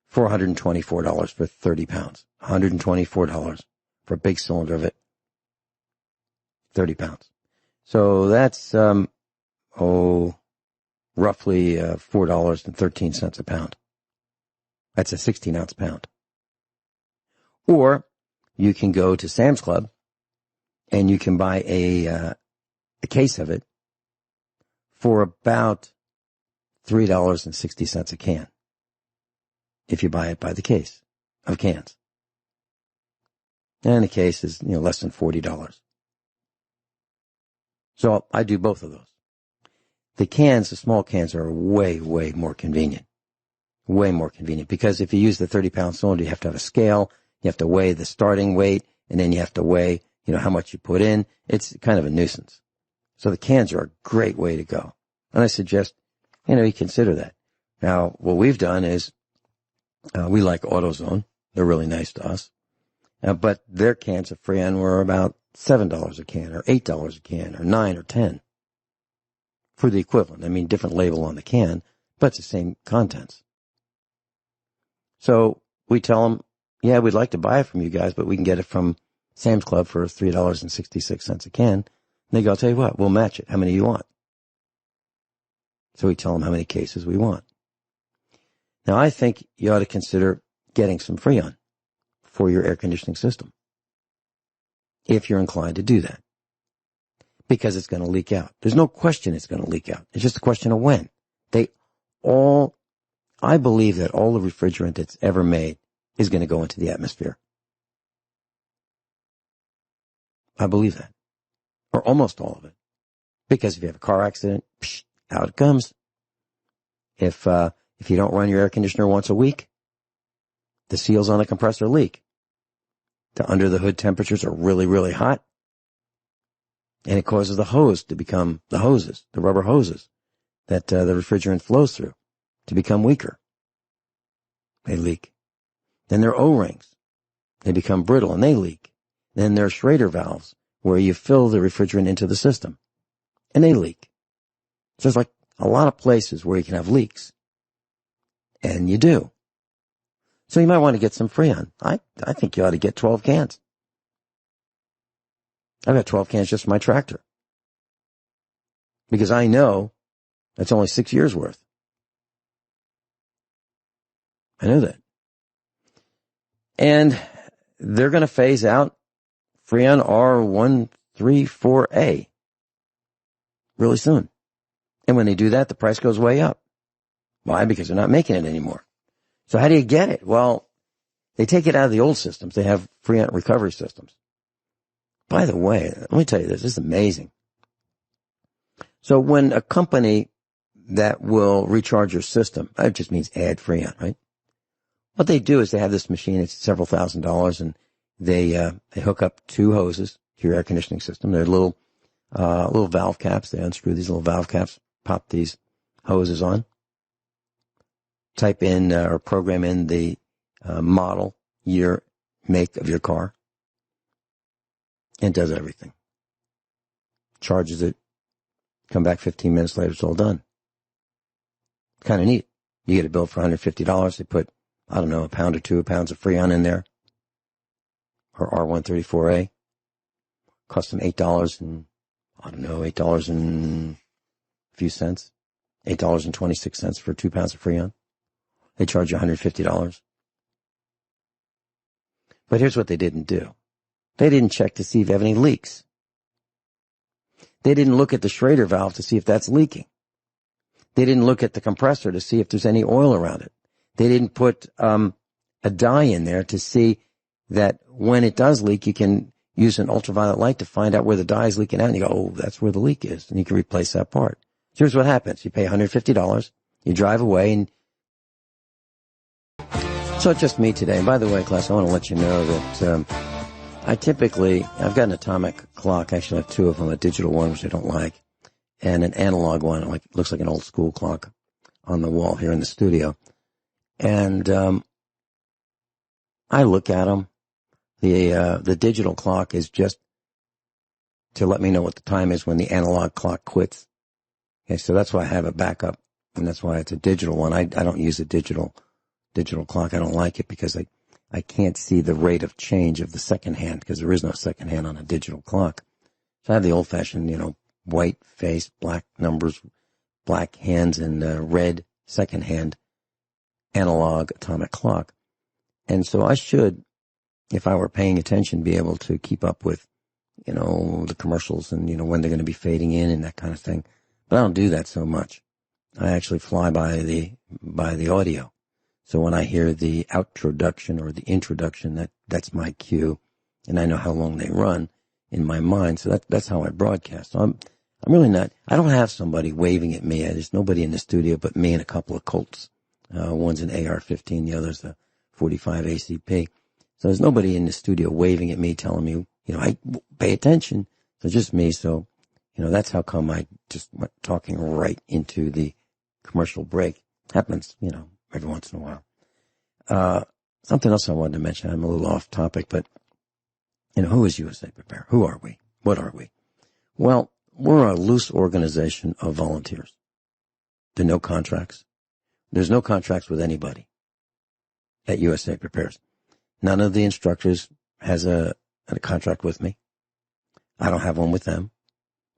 for $124 for 30 pounds. $124 for a big cylinder of it, 30 pounds. So that's, roughly $4.13 a pound. That's a 16-ounce pound. Or you can go to Sam's Club and you can buy a case of it for about $3.60 a can. If you buy it by the case of cans. And the case is, less than $40. So I do both of those. The small cans are way, way more convenient. Way more convenient. Because if you use the 30-pound cylinder, you have to have a scale. You have to weigh the starting weight, and then you have to weigh, how much you put in. It's kind of a nuisance. So the cans are a great way to go. And I suggest, you consider that. Now, what we've done is, we like AutoZone. They're really nice to us. But their cans of Freon were about $7 a can, or $8 a can, or $9 or $10 for the equivalent. I mean, different label on the can, but it's the same contents. So we tell them, yeah, we'd like to buy it from you guys, but we can get it from Sam's Club for $3.66 a can. And they go, I'll tell you what, we'll match it. How many do you want? So we tell them how many cases we want. Now, I think you ought to consider getting some Freon for your air conditioning system, if you're inclined to do that, because it's going to leak out. There's no question it's going to leak out. It's just a question of when. I believe that all the refrigerant that's ever made is going to go into the atmosphere. I believe that. Or almost all of it. Because if you have a car accident, out it comes. If you don't run your air conditioner once a week, the seals on the compressor leak. The under the hood temperatures are really, really hot. And it causes the hose to become, the rubber hoses that the refrigerant flows through to become weaker. They leak. Then there are O-rings. They become brittle and they leak. Then there are Schrader valves where you fill the refrigerant into the system and they leak. So there's like a lot of places where you can have leaks. And you do. So you might want to get some Freon. I think you ought to get 12 cans. I've got 12 cans just for my tractor. Because I know that's only 6 years worth. I know that. And they're going to phase out Freon R134A really soon. And when they do that, the price goes way up. Why? Because they're not making it anymore. So how do you get it? Well, they take it out of the old systems. They have Freon recovery systems. By the way, let me tell you this is amazing. So when a company that will recharge your system, that just means add Freon, right? What they do is they have this machine, it's several $1,000s, and they hook up 2 hoses to your air conditioning system. They're little valve caps. They unscrew these little valve caps, pop these hoses on, type in or program in the model, year, make of your car, and does everything. Charges it, come back 15 minutes later, it's all done. Kind of neat. You get a bill for $150. They put, I don't know, a pound or 2 pounds of Freon in there, or R134A. Cost them $8 and, I don't know, $8 and a few cents. $8.26 for 2 pounds of Freon. They charge you $150. But here's what they didn't do. They didn't check to see if you have any leaks. They didn't look at the Schrader valve to see if that's leaking. They didn't look at the compressor to see if there's any oil around it. They didn't put a dye in there to see that when it does leak, you can use an ultraviolet light to find out where the dye is leaking out. And you go, oh, that's where the leak is. And you can replace that part. So here's what happens. You pay $150. You drive away. And so it's just me today. And by the way, class, I want to let you know that I've got an atomic clock. Actually, I have 2 of them, a digital one, which I don't like, and an analog one, like looks like an old school clock on the wall here in the studio. And I look at them. The digital clock is just to let me know what the time is when the analog clock quits. Okay, so that's why I have a backup, and that's why it's a digital one. I don't use a digital clock. I don't like it because I can't see the rate of change of the second hand because there is no second hand on a digital clock. So I have the old-fashioned, white face, black numbers, black hands, and red second hand analog atomic clock. And so I should, if I were paying attention, be able to keep up with, the commercials and, when they're going to be fading in and that kind of thing. But I don't do that so much. I actually fly by the audio. So when I hear the outroduction or the introduction, that's my cue, and I know how long they run in my mind. So that's how I broadcast. So I'm really not. I don't have somebody waving at me. There's nobody in the studio but me and a couple of Colts. One's an AR-15, the other's a 45 ACP. So there's nobody in the studio waving at me, telling me, I pay attention. So just me. So that's how come I just went talking right into the commercial break. Happens, every once in a while. Something else I wanted to mention. I'm a little off topic, but, who is USA Prepare? Who are we? What are we? Well, we're a loose organization of volunteers. There are no contracts. There's no contracts with anybody at USA Prepares. None of the instructors has an a contract with me. I don't have one with them.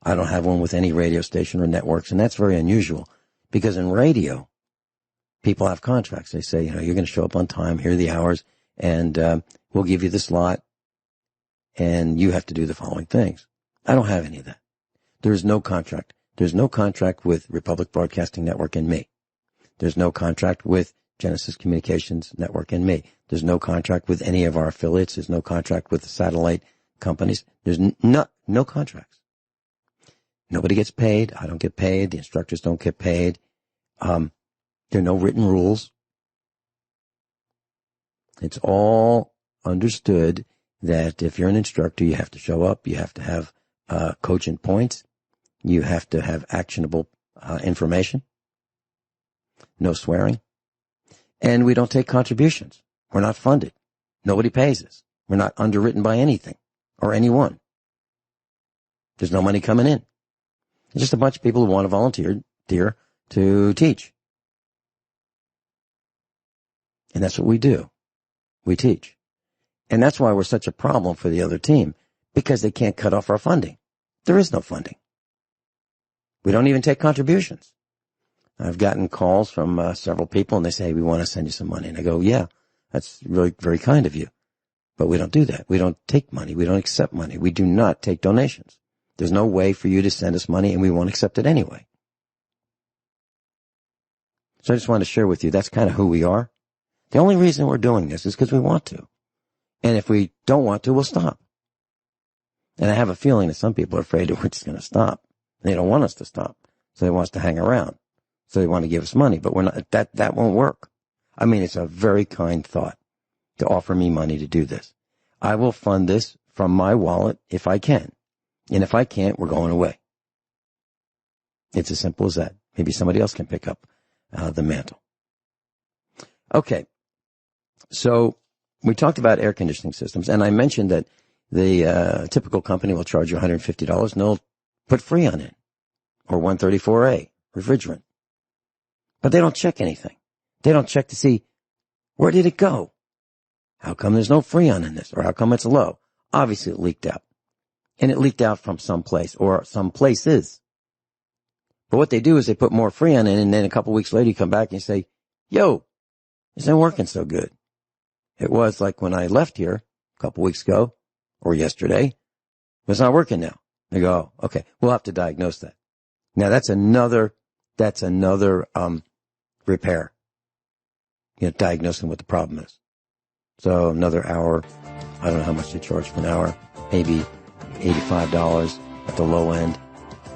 I don't have one with any radio station or networks, and that's very unusual because in radio, people have contracts. They say, you're going to show up on time, here are the hours, and we'll give you the slot, and you have to do the following things. I don't have any of that. There is no contract. There's no contract with Republic Broadcasting Network and me. There's no contract with Genesis Communications Network and me. There's no contract with any of our affiliates. There's no contract with the satellite companies. There's no contracts. Nobody gets paid. I don't get paid. The instructors don't get paid. There are no written rules. It's all understood that if you're an instructor, you have to show up. You have to have cogent points. You have to have actionable information. No swearing. And we don't take contributions. We're not funded. Nobody pays us. We're not underwritten by anything or anyone. There's no money coming in. It's just a bunch of people who want to volunteer to teach. And that's what we do. We teach. And that's why we're such a problem for the other team, because they can't cut off our funding. There is no funding. We don't even take contributions. I've gotten calls from several people, and they say, we want to send you some money. And I go, yeah, that's really very kind of you. But we don't do that. We don't take money. We don't accept money. We do not take donations. There's no way for you to send us money, and we won't accept it anyway. So I just want to share with you, that's kind of who we are. The only reason we're doing this is because we want to. And if we don't want to, we'll stop. And I have a feeling that some people are afraid that we're just going to stop. They don't want us to stop. So they want us to hang around. So they want to give us money, but we're not, that won't work. I mean, it's a very kind thought to offer me money to do this. I will fund this from my wallet if I can. And if I can't, we're going away. It's as simple as that. Maybe somebody else can pick up the mantle. Okay. So we talked about air conditioning systems, and I mentioned that the typical company will charge you $150 and they'll put Freon in, or 134A, refrigerant. But they don't check anything. They don't check to see, where did it go? How come there's no Freon in this? Or how come it's low? Obviously it leaked out. And it leaked out from some place, or some places. But what they do is they put more Freon in, and then a couple weeks later you come back and you say, yo, it's not working so good. It was like when I left here a couple weeks ago, or yesterday, but it's not working now. They go, oh, okay, we'll have to diagnose that. Now that's another repair. Diagnosing what the problem is. So another hour, I don't know how much they charge for an hour, maybe $85 at the low end,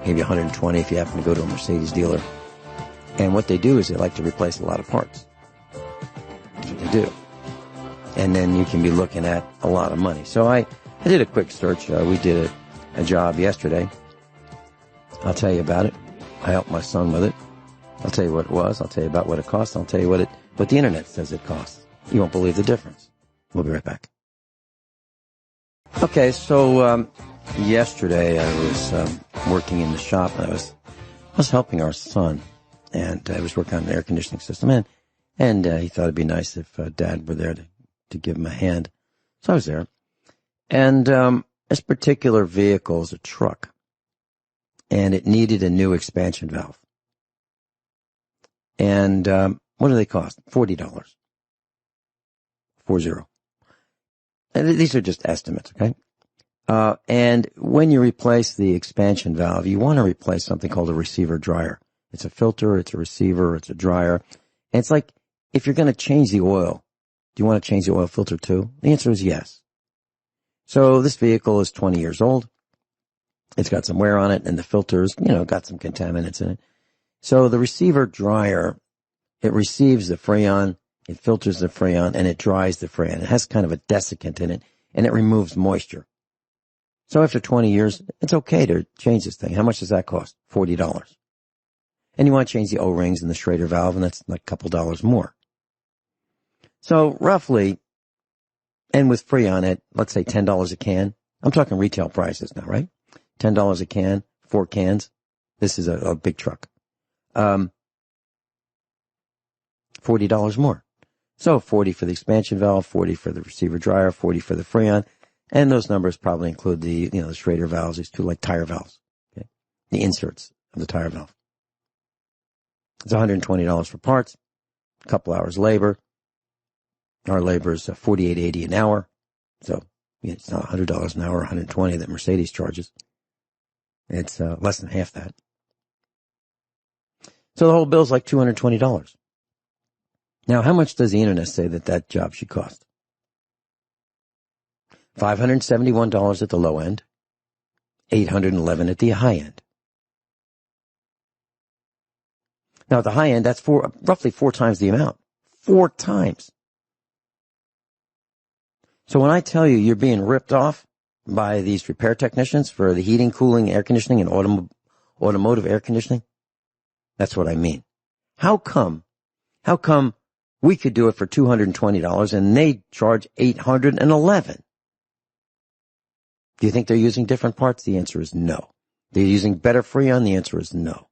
maybe $120 if you happen to go to a Mercedes dealer. And what they do is they like to replace a lot of parts. That's what they do. And then you can be looking at a lot of money. So I did a quick search. We did a job yesterday. I'll tell you about it. I helped my son with it. I'll tell you what it was. I'll tell you about what it cost. I'll tell you what the internet says it costs. You won't believe the difference. We'll be right back. Okay, so yesterday I was working in the shop, and I was helping our son, and I was working on an air conditioning system, and he thought it'd be nice if Dad were there to give him a hand. So I was there, and this particular vehicle is a truck, and it needed a new expansion valve. And what do they cost? $40. 40. And these are just estimates, okay? And when you replace the expansion valve, you want to replace something called a receiver dryer. It's a filter, it's a receiver, it's a dryer. And it's like, if you're going to change the oil, do you want to change the oil filter too? The answer is yes. So this vehicle is 20 years old. It's got some wear on it, and the filter's, got some contaminants in it. So the receiver dryer, it receives the Freon, it filters the Freon, and it dries the Freon. It has kind of a desiccant in it, and it removes moisture. So after 20 years, it's okay to change this thing. How much does that cost? $40. And you want to change the O-rings and the Schrader valve, and that's like a couple dollars more. So roughly, and with Freon at, let's say $10 a can. I'm talking retail prices now, right? $10 a can, 4 cans. This is a big truck. $40 more. So $40 for the expansion valve, $40 for the receiver dryer, $40 for the Freon. And those numbers probably include the Schrader valves, these two like tire valves, okay? The inserts of the tire valve. It's $120 for parts, a couple hours labor. Our labor is $48.80 an hour. So it's not $100 an hour, $120 that Mercedes charges. It's less than half that. So the whole bill's like $220. Now, how much does the internet say that job should cost? $571 at the low end, $811 at the high end. Now, at the high end, that's roughly 4 times the amount. 4 times. So when I tell you you're being ripped off by these repair technicians for the heating, cooling, air conditioning, and automotive air conditioning, that's what I mean. How come we could do it for $220 and they charge $811? Do you think they're using different parts? The answer is no. They're using better Freon? The answer is no.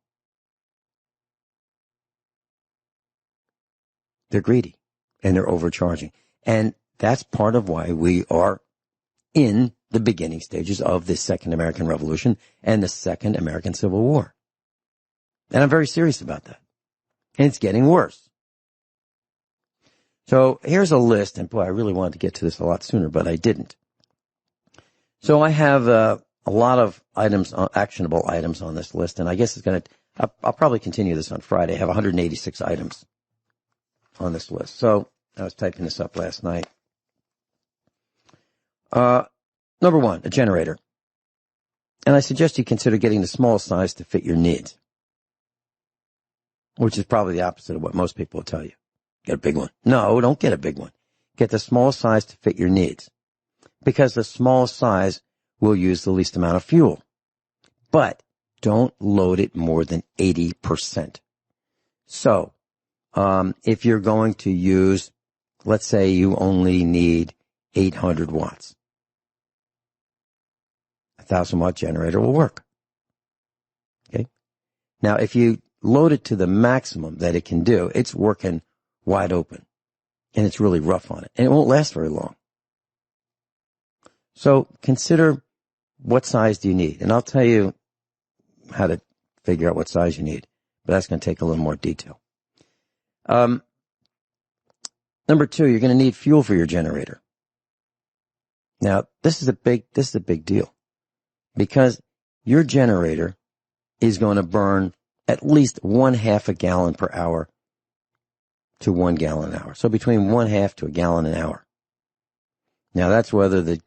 They're greedy and they're overcharging. And that's part of why we are in the beginning stages of the Second American Revolution and the Second American Civil War. And I'm very serious about that. And it's getting worse. So here's a list, and boy, I really wanted to get to this a lot sooner, but I didn't. So I have a lot of items, actionable items on this list, and I guess I'll probably continue this on Friday. I have 186 items on this list. So I was typing this up last night. Number 1, a generator. And I suggest you consider getting the small size to fit your needs, which is probably the opposite of what most people will tell you. Get a big one. No, don't get a big one. Get the small size to fit your needs, because the small size will use the least amount of fuel. But don't load it more than 80%. So, if you're going to use, let's say you only need 800 watts, a 1,000-watt generator will work. Okay. Now, if you load it to the maximum that it can do, it's working wide open, and it's really rough on it, and it won't last very long. So consider what size do you need, and I'll tell you how to figure out what size you need, but that's going to take a little more detail. Number 2, you're going to need fuel for your generator. Now, this is a big deal, because your generator is going to burn at least 1/2 a gallon per hour to 1 gallon an hour. So between 1/2 to a gallon an hour. Now, that's whether the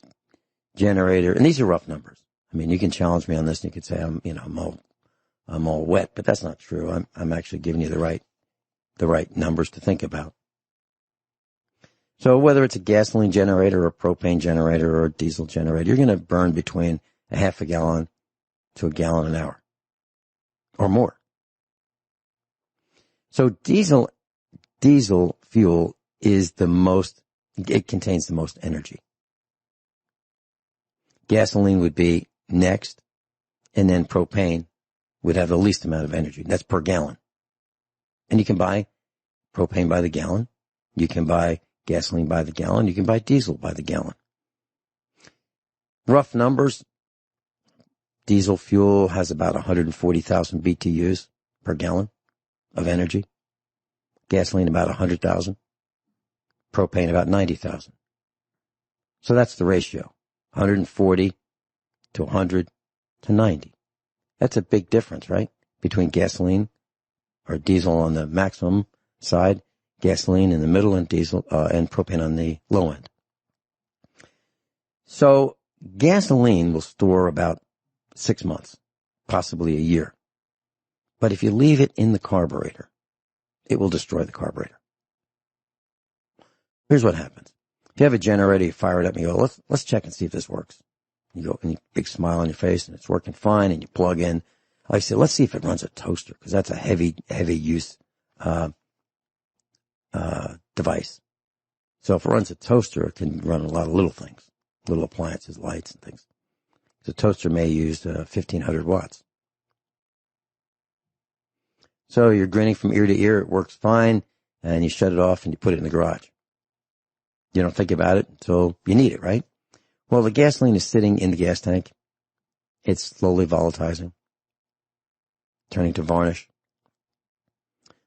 generator, and these are rough numbers. I mean, you can challenge me on this and you could say I'm all wet, but that's not true. I'm actually giving you the right numbers to think about. So whether it's a gasoline generator or a propane generator or a diesel generator, you're going to burn between 1/2 a gallon to a gallon an hour or more. So diesel fuel is it contains the most energy. Gasoline would be next, and then propane would have the least amount of energy. That's per gallon. And you can buy propane by the gallon. You can buy gasoline by the gallon. You can buy diesel by the gallon. Rough numbers, diesel fuel has about 140,000 BTUs per gallon of energy. Gasoline about 100,000. Propane about 90,000. So that's the ratio. 140 to 100 to 90. That's a big difference, right? Between gasoline or diesel on the maximum side, gasoline in the middle, and diesel and propane on the low end. So gasoline will store about 6 months, possibly a year. But if you leave it in the carburetor, it will destroy the carburetor. Here's what happens. If you have a generator, you fire it up and you go, let's check and see if this works. You go, and you big smile on your face, and it's working fine, and you plug in. Like I said, let's see if it runs a toaster, because that's a heavy use device. So if it runs a toaster, it can run a lot of little things, little appliances, lights and things. The toaster may use 1,500 watts. So you're grinning from ear to ear, it works fine, and you shut it off and you put it in the garage. You don't think about it until you need it, right? Well, the gasoline is sitting in the gas tank. It's slowly volatilizing, turning to varnish.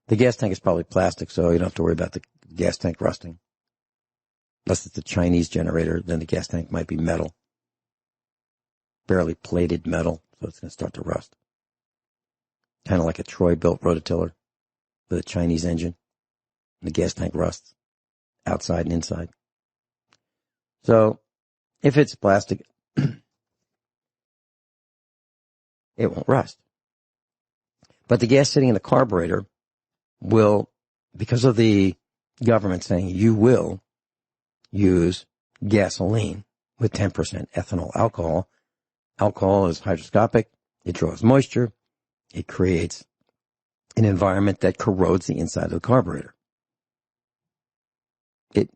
The gas tank is probably plastic, so you don't have to worry about the gas tank rusting. Unless it's a Chinese generator, then the gas tank might be metal. Barely plated metal, so it's going to start to rust. Kind of like a Troy-built rototiller with a Chinese engine. And the gas tank rusts outside and inside. So, if it's plastic, it won't rust. But the gas sitting in the carburetor will, because of the government saying you will use gasoline with 10% ethanol alcohol. Alcohol is hygroscopic. It draws moisture. It creates an environment that corrodes the inside of the carburetor. It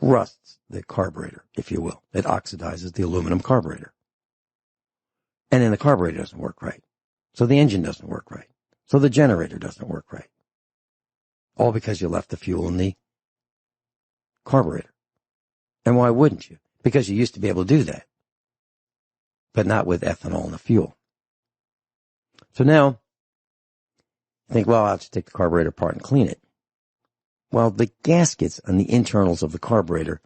rusts the carburetor, if you will. It oxidizes the aluminum carburetor. And then the carburetor doesn't work right. So the engine doesn't work right. So the generator doesn't work right. All because you left the fuel in the carburetor. And why wouldn't you? Because you used to be able to do that. But not with ethanol in the fuel. So now, you think, well, I'll just take the carburetor apart and clean it. Well, the gaskets on the internals of the carburetor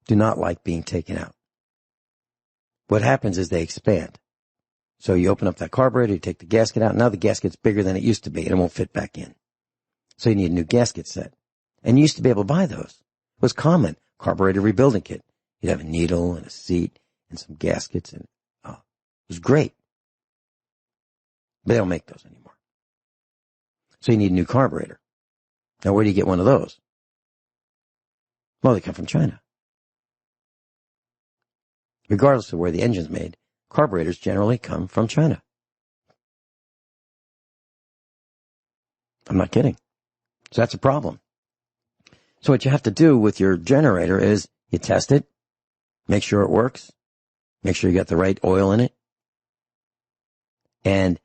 do not like being taken out. What happens is they expand. So you open up that carburetor, you take the gasket out, now the gasket's bigger than it used to be, and it won't fit back in. So you need a new gasket set. And you used to be able to buy those. It was common. Carburetor rebuilding kit. You'd have a needle and a seat and some gaskets, and it was great. But they don't make those anymore. So you need a new carburetor. Now, where do you get one of those? Well, they come from China. Regardless of where the engine's made, carburetors generally come from China. I'm not kidding. So that's a problem. So what you have to do with your generator is you test it, make sure it works, make sure you got the right oil in it, and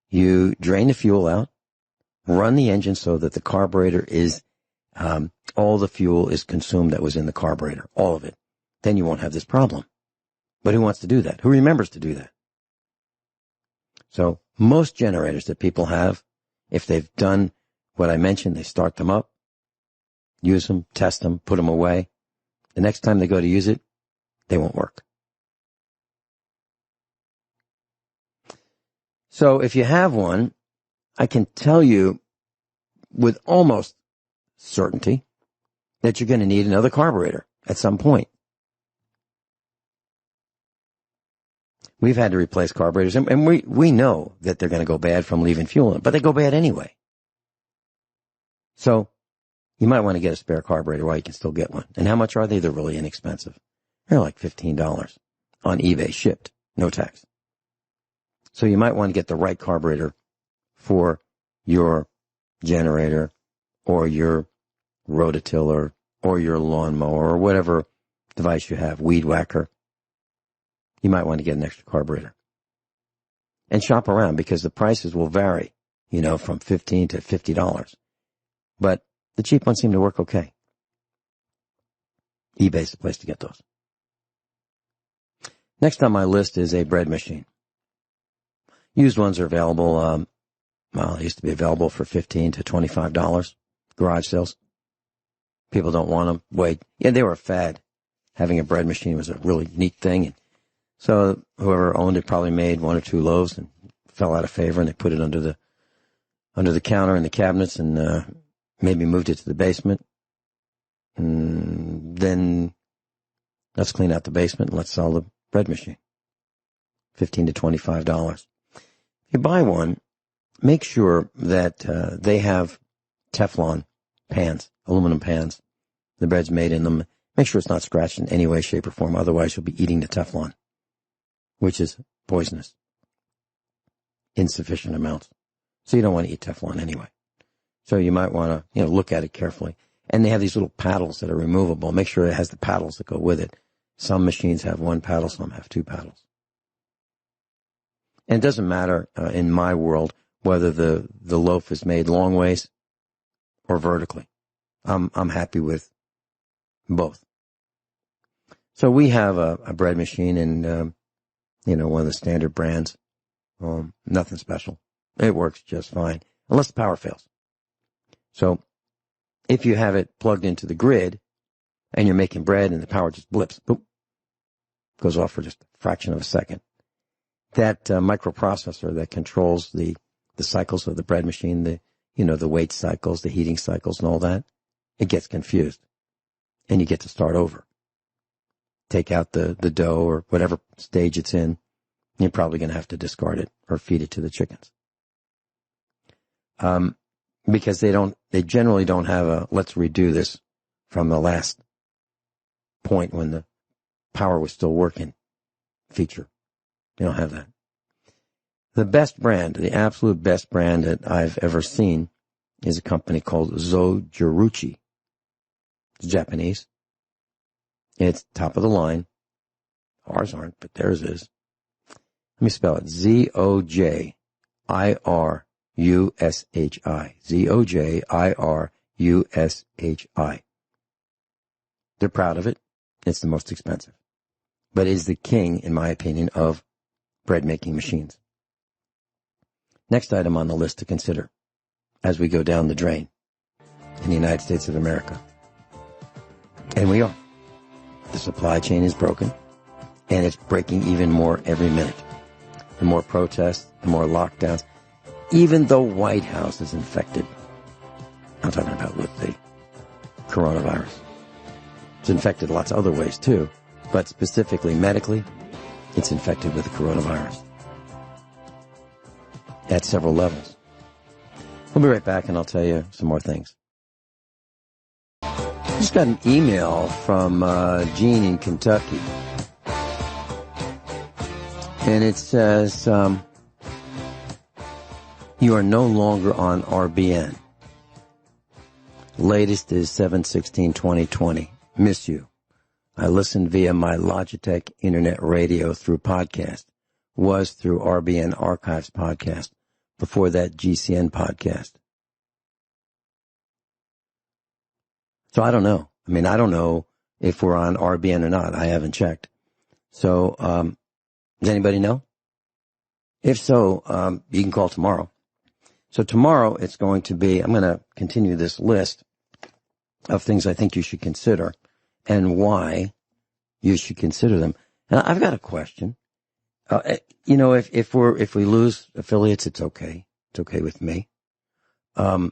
you drain the fuel out, run the engine so that the carburetor is, all the fuel is consumed that was in the carburetor, all of it. Then you won't have this problem. But who wants to do that? Who remembers to do that? So most generators that people have, if they've done what I mentioned, they start them up, use them, test them, put them away. The next time they go to use it, they won't work. So if you have one, I can tell you with almost certainty that you're going to need another carburetor at some point. We've had to replace carburetors, and we know that they're going to go bad from leaving fuel in them, but they go bad anyway. So you might want to get a spare carburetor while you can still get one. And how much are they? They're really inexpensive. They're like $15 on eBay, shipped, no tax. So you might want to get the right carburetor for your generator or your rototiller or your lawnmower or whatever device you have, weed whacker. You might want to get an extra carburetor. And shop around because the prices will vary, from $15 to $50. But the cheap ones seem to work okay. eBay's the place to get those. Next on my list is a bread machine. Used ones are available, they used to be available for $15 to $25, garage sales. People don't want them. They were a fad. Having a bread machine was a really neat thing. And so whoever owned it probably made one or two loaves and fell out of favor, and they put it under the counter in the cabinets and maybe moved it to the basement. And then let's clean out the basement and let's sell the bread machine. $15 to $25. If you buy one, make sure that they have Teflon pans, aluminum pans. The bread's made in them. Make sure it's not scratched in any way, shape, or form. Otherwise, you'll be eating the Teflon, which is poisonous. Insufficient amounts. So you don't want to eat Teflon anyway. So you might want to, look at it carefully. And they have these little paddles that are removable. Make sure it has the paddles that go with it. Some machines have one paddle, some have two paddles. And it doesn't matter in my world whether the loaf is made long ways or vertically. I'm happy with both. So we have a bread machine and, one of the standard brands. Nothing special. It works just fine, unless the power fails. So if you have it plugged into the grid and you're making bread and the power just blips, boop, goes off for just a fraction of a second, that microprocessor that controls the cycles of the bread machine, the weight cycles, the heating cycles and all that, it gets confused. And you get to start over. Take out the dough or whatever stage it's in. You're probably going to have to discard it or feed it to the chickens. Because they generally don't have a let's redo this from the last point when the power was still working feature. They don't have that. The best brand, the absolute best brand that I've ever seen is a company called Zojiruchi. It's Japanese. It's top of the line. Ours aren't, but theirs is. Let me spell it. Zojirushi. Zojirushi. They're proud of it. It's the most expensive. But it is the king, in my opinion, of bread making machines. Next item on the list to consider as we go down the drain in the United States of America. And we are. The supply chain is broken, and it's breaking even more every minute. The more protests, the more lockdowns. Even the White House is infected. I'm talking about with the coronavirus. It's infected lots of other ways too, but specifically medically, it's infected with the coronavirus. At several levels. We'll be right back and I'll tell you some more things. I just got an email from Gene in Kentucky. And it says, you are no longer on RBN. Latest is 7/16/2020. Miss you. I listened via my Logitech internet radio through podcast. Was through RBN Archives podcast. Before that, GCN podcast. So I don't know. I don't know if we're on RBN or not. I haven't checked. So, does anybody know? If so, you can call tomorrow. So tomorrow it's going to be, I'm going to continue this list of things I think you should consider and why you should consider them. And I've got a question. If we lose affiliates, it's okay. It's okay with me. I'm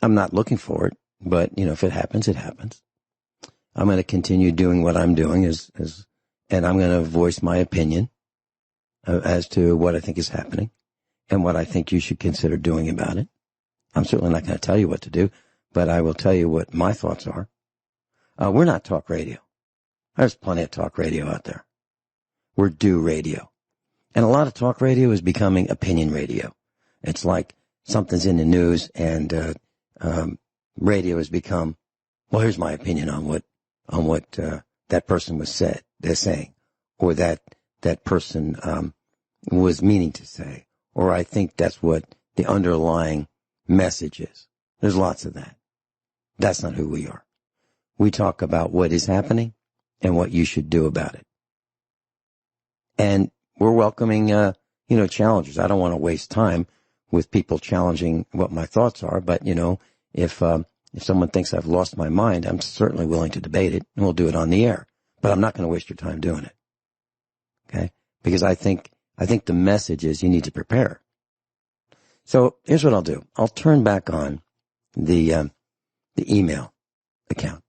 not looking for it, but if it happens, it happens. I'm going to continue doing what I'm doing and I'm going to voice my opinion as to what I think is happening and what I think you should consider doing about it. I'm certainly not going to tell you what to do, but I will tell you what my thoughts are. We're not talk radio. There's plenty of talk radio out there. We're do radio. And a lot of talk radio is becoming opinion radio. It's like something's in the news and radio has become, well, here's my opinion on what that person was saying, or that person was meaning to say, or I think that's what the underlying message is. There's lots of that. That's not who we are. We talk about what is happening and what you should do about it. And we're welcoming, challengers. I don't want to waste time with people challenging what my thoughts are, but, if someone thinks I've lost my mind, I'm certainly willing to debate it, and we'll do it on the air. But I'm not going to waste your time doing it. Okay? Because I think the message is you need to prepare. So here's what I'll do. I'll turn back on the email account.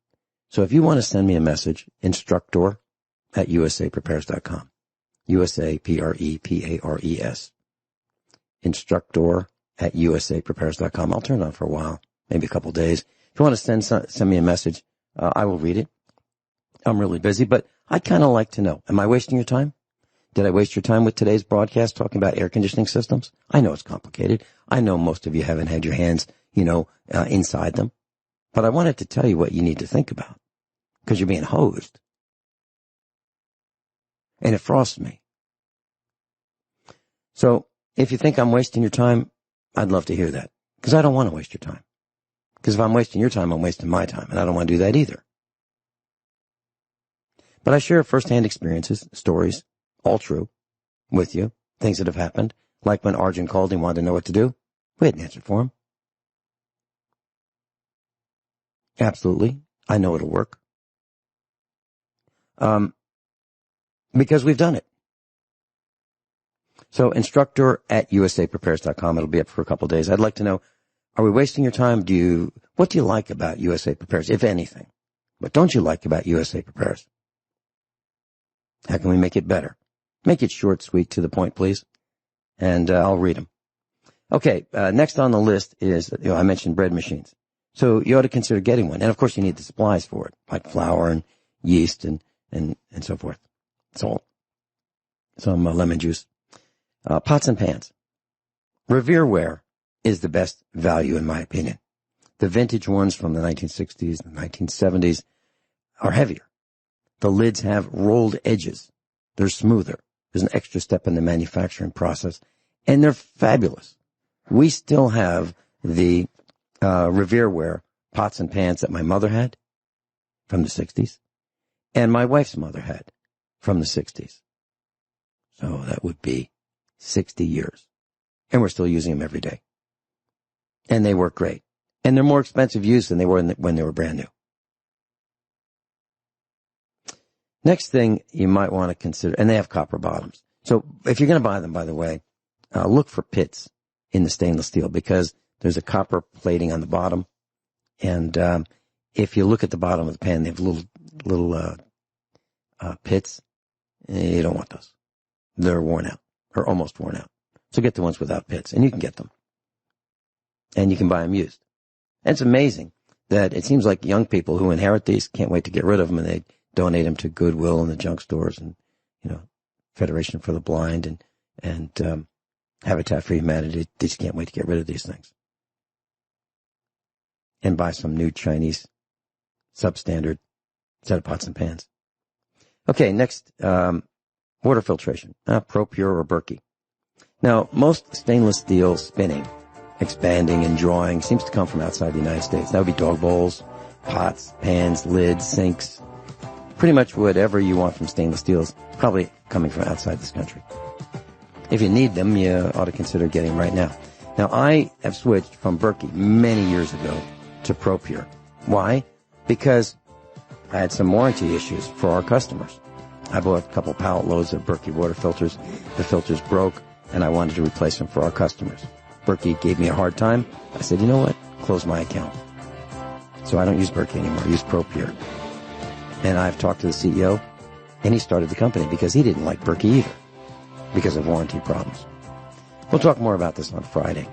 So if you want to send me a message, instructor@usaprepares.com. USAPREPARES. Instructor@usaprepares.com. I'll turn it on for a while, maybe a couple of days. If you want to send me a message, I will read it. I'm really busy, but I'd kind of like to know, am I wasting your time? Did I waste your time with today's broadcast talking about air conditioning systems? I know it's complicated. I know most of you haven't had your hands, inside them. But I wanted to tell you what you need to think about because you're being hosed. And it frosts me. So if you think I'm wasting your time, I'd love to hear that because I don't want to waste your time. Because if I'm wasting your time, I'm wasting my time, and I don't want to do that either. But I share firsthand experiences, stories, all true, with you, things that have happened, like when Arjun called and wanted to know what to do. We had an answer for him. Absolutely. I know it'll work. Because we've done it. So instructor@usaprepares.com. It'll be up for a couple of days. I'd like to know, are we wasting your time? What do you like about USA Prepares, if anything? What don't you like about USA Prepares? How can we make it better? Make it short, sweet, to the point, please. And I'll read them. Okay, next on the list is, I mentioned bread machines. So you ought to consider getting one. And of course you need the supplies for it, like flour and yeast and so forth. Salt. Some lemon juice. Pots and pans. Revereware is the best value in my opinion. The vintage ones from the 1960s and 1970s are heavier. The lids have rolled edges. They're smoother. There's an extra step in the manufacturing process. And they're fabulous. We still have the Revereware pots and pans that my mother had from the 60s and my wife's mother had from the 60s. So that would be 60 years. And we're still using them every day. And they work great. And they're more expensive used than they were when they were brand new. Next thing you might want to consider, and they have copper bottoms. So if you're going to buy them, by the way, look for pits in the stainless steel because there's a copper plating on the bottom. And if you look at the bottom of the pan, they have little pits. You don't want those. They're worn out or almost worn out. So get the ones without pits, and you can get them. And you can buy them used. And it's amazing that it seems like young people who inherit these can't wait to get rid of them, and they donate them to Goodwill and the junk stores and, Federation for the Blind and Habitat for Humanity. They just can't wait to get rid of these things. And buy some new Chinese substandard set of pots and pans. Okay, next, water filtration, ProPure or Berkey. Now, most stainless steel spinning, expanding, and drawing seems to come from outside the United States. That would be dog bowls, pots, pans, lids, sinks. Pretty much whatever you want from stainless steel is probably coming from outside this country. If you need them, you ought to consider getting them right now. Now, I have switched from Berkey many years ago to ProPure. Why? Because I had some warranty issues for our customers. I bought a couple pallet loads of Berkey water filters. The filters broke, and I wanted to replace them for our customers. Berkey gave me a hard time. I said, you know what? Close my account. So I don't use Berkey anymore. I use ProPure. And I've talked to the CEO, and he started the company because he didn't like Berkey either because of warranty problems. We'll talk more about this on Friday.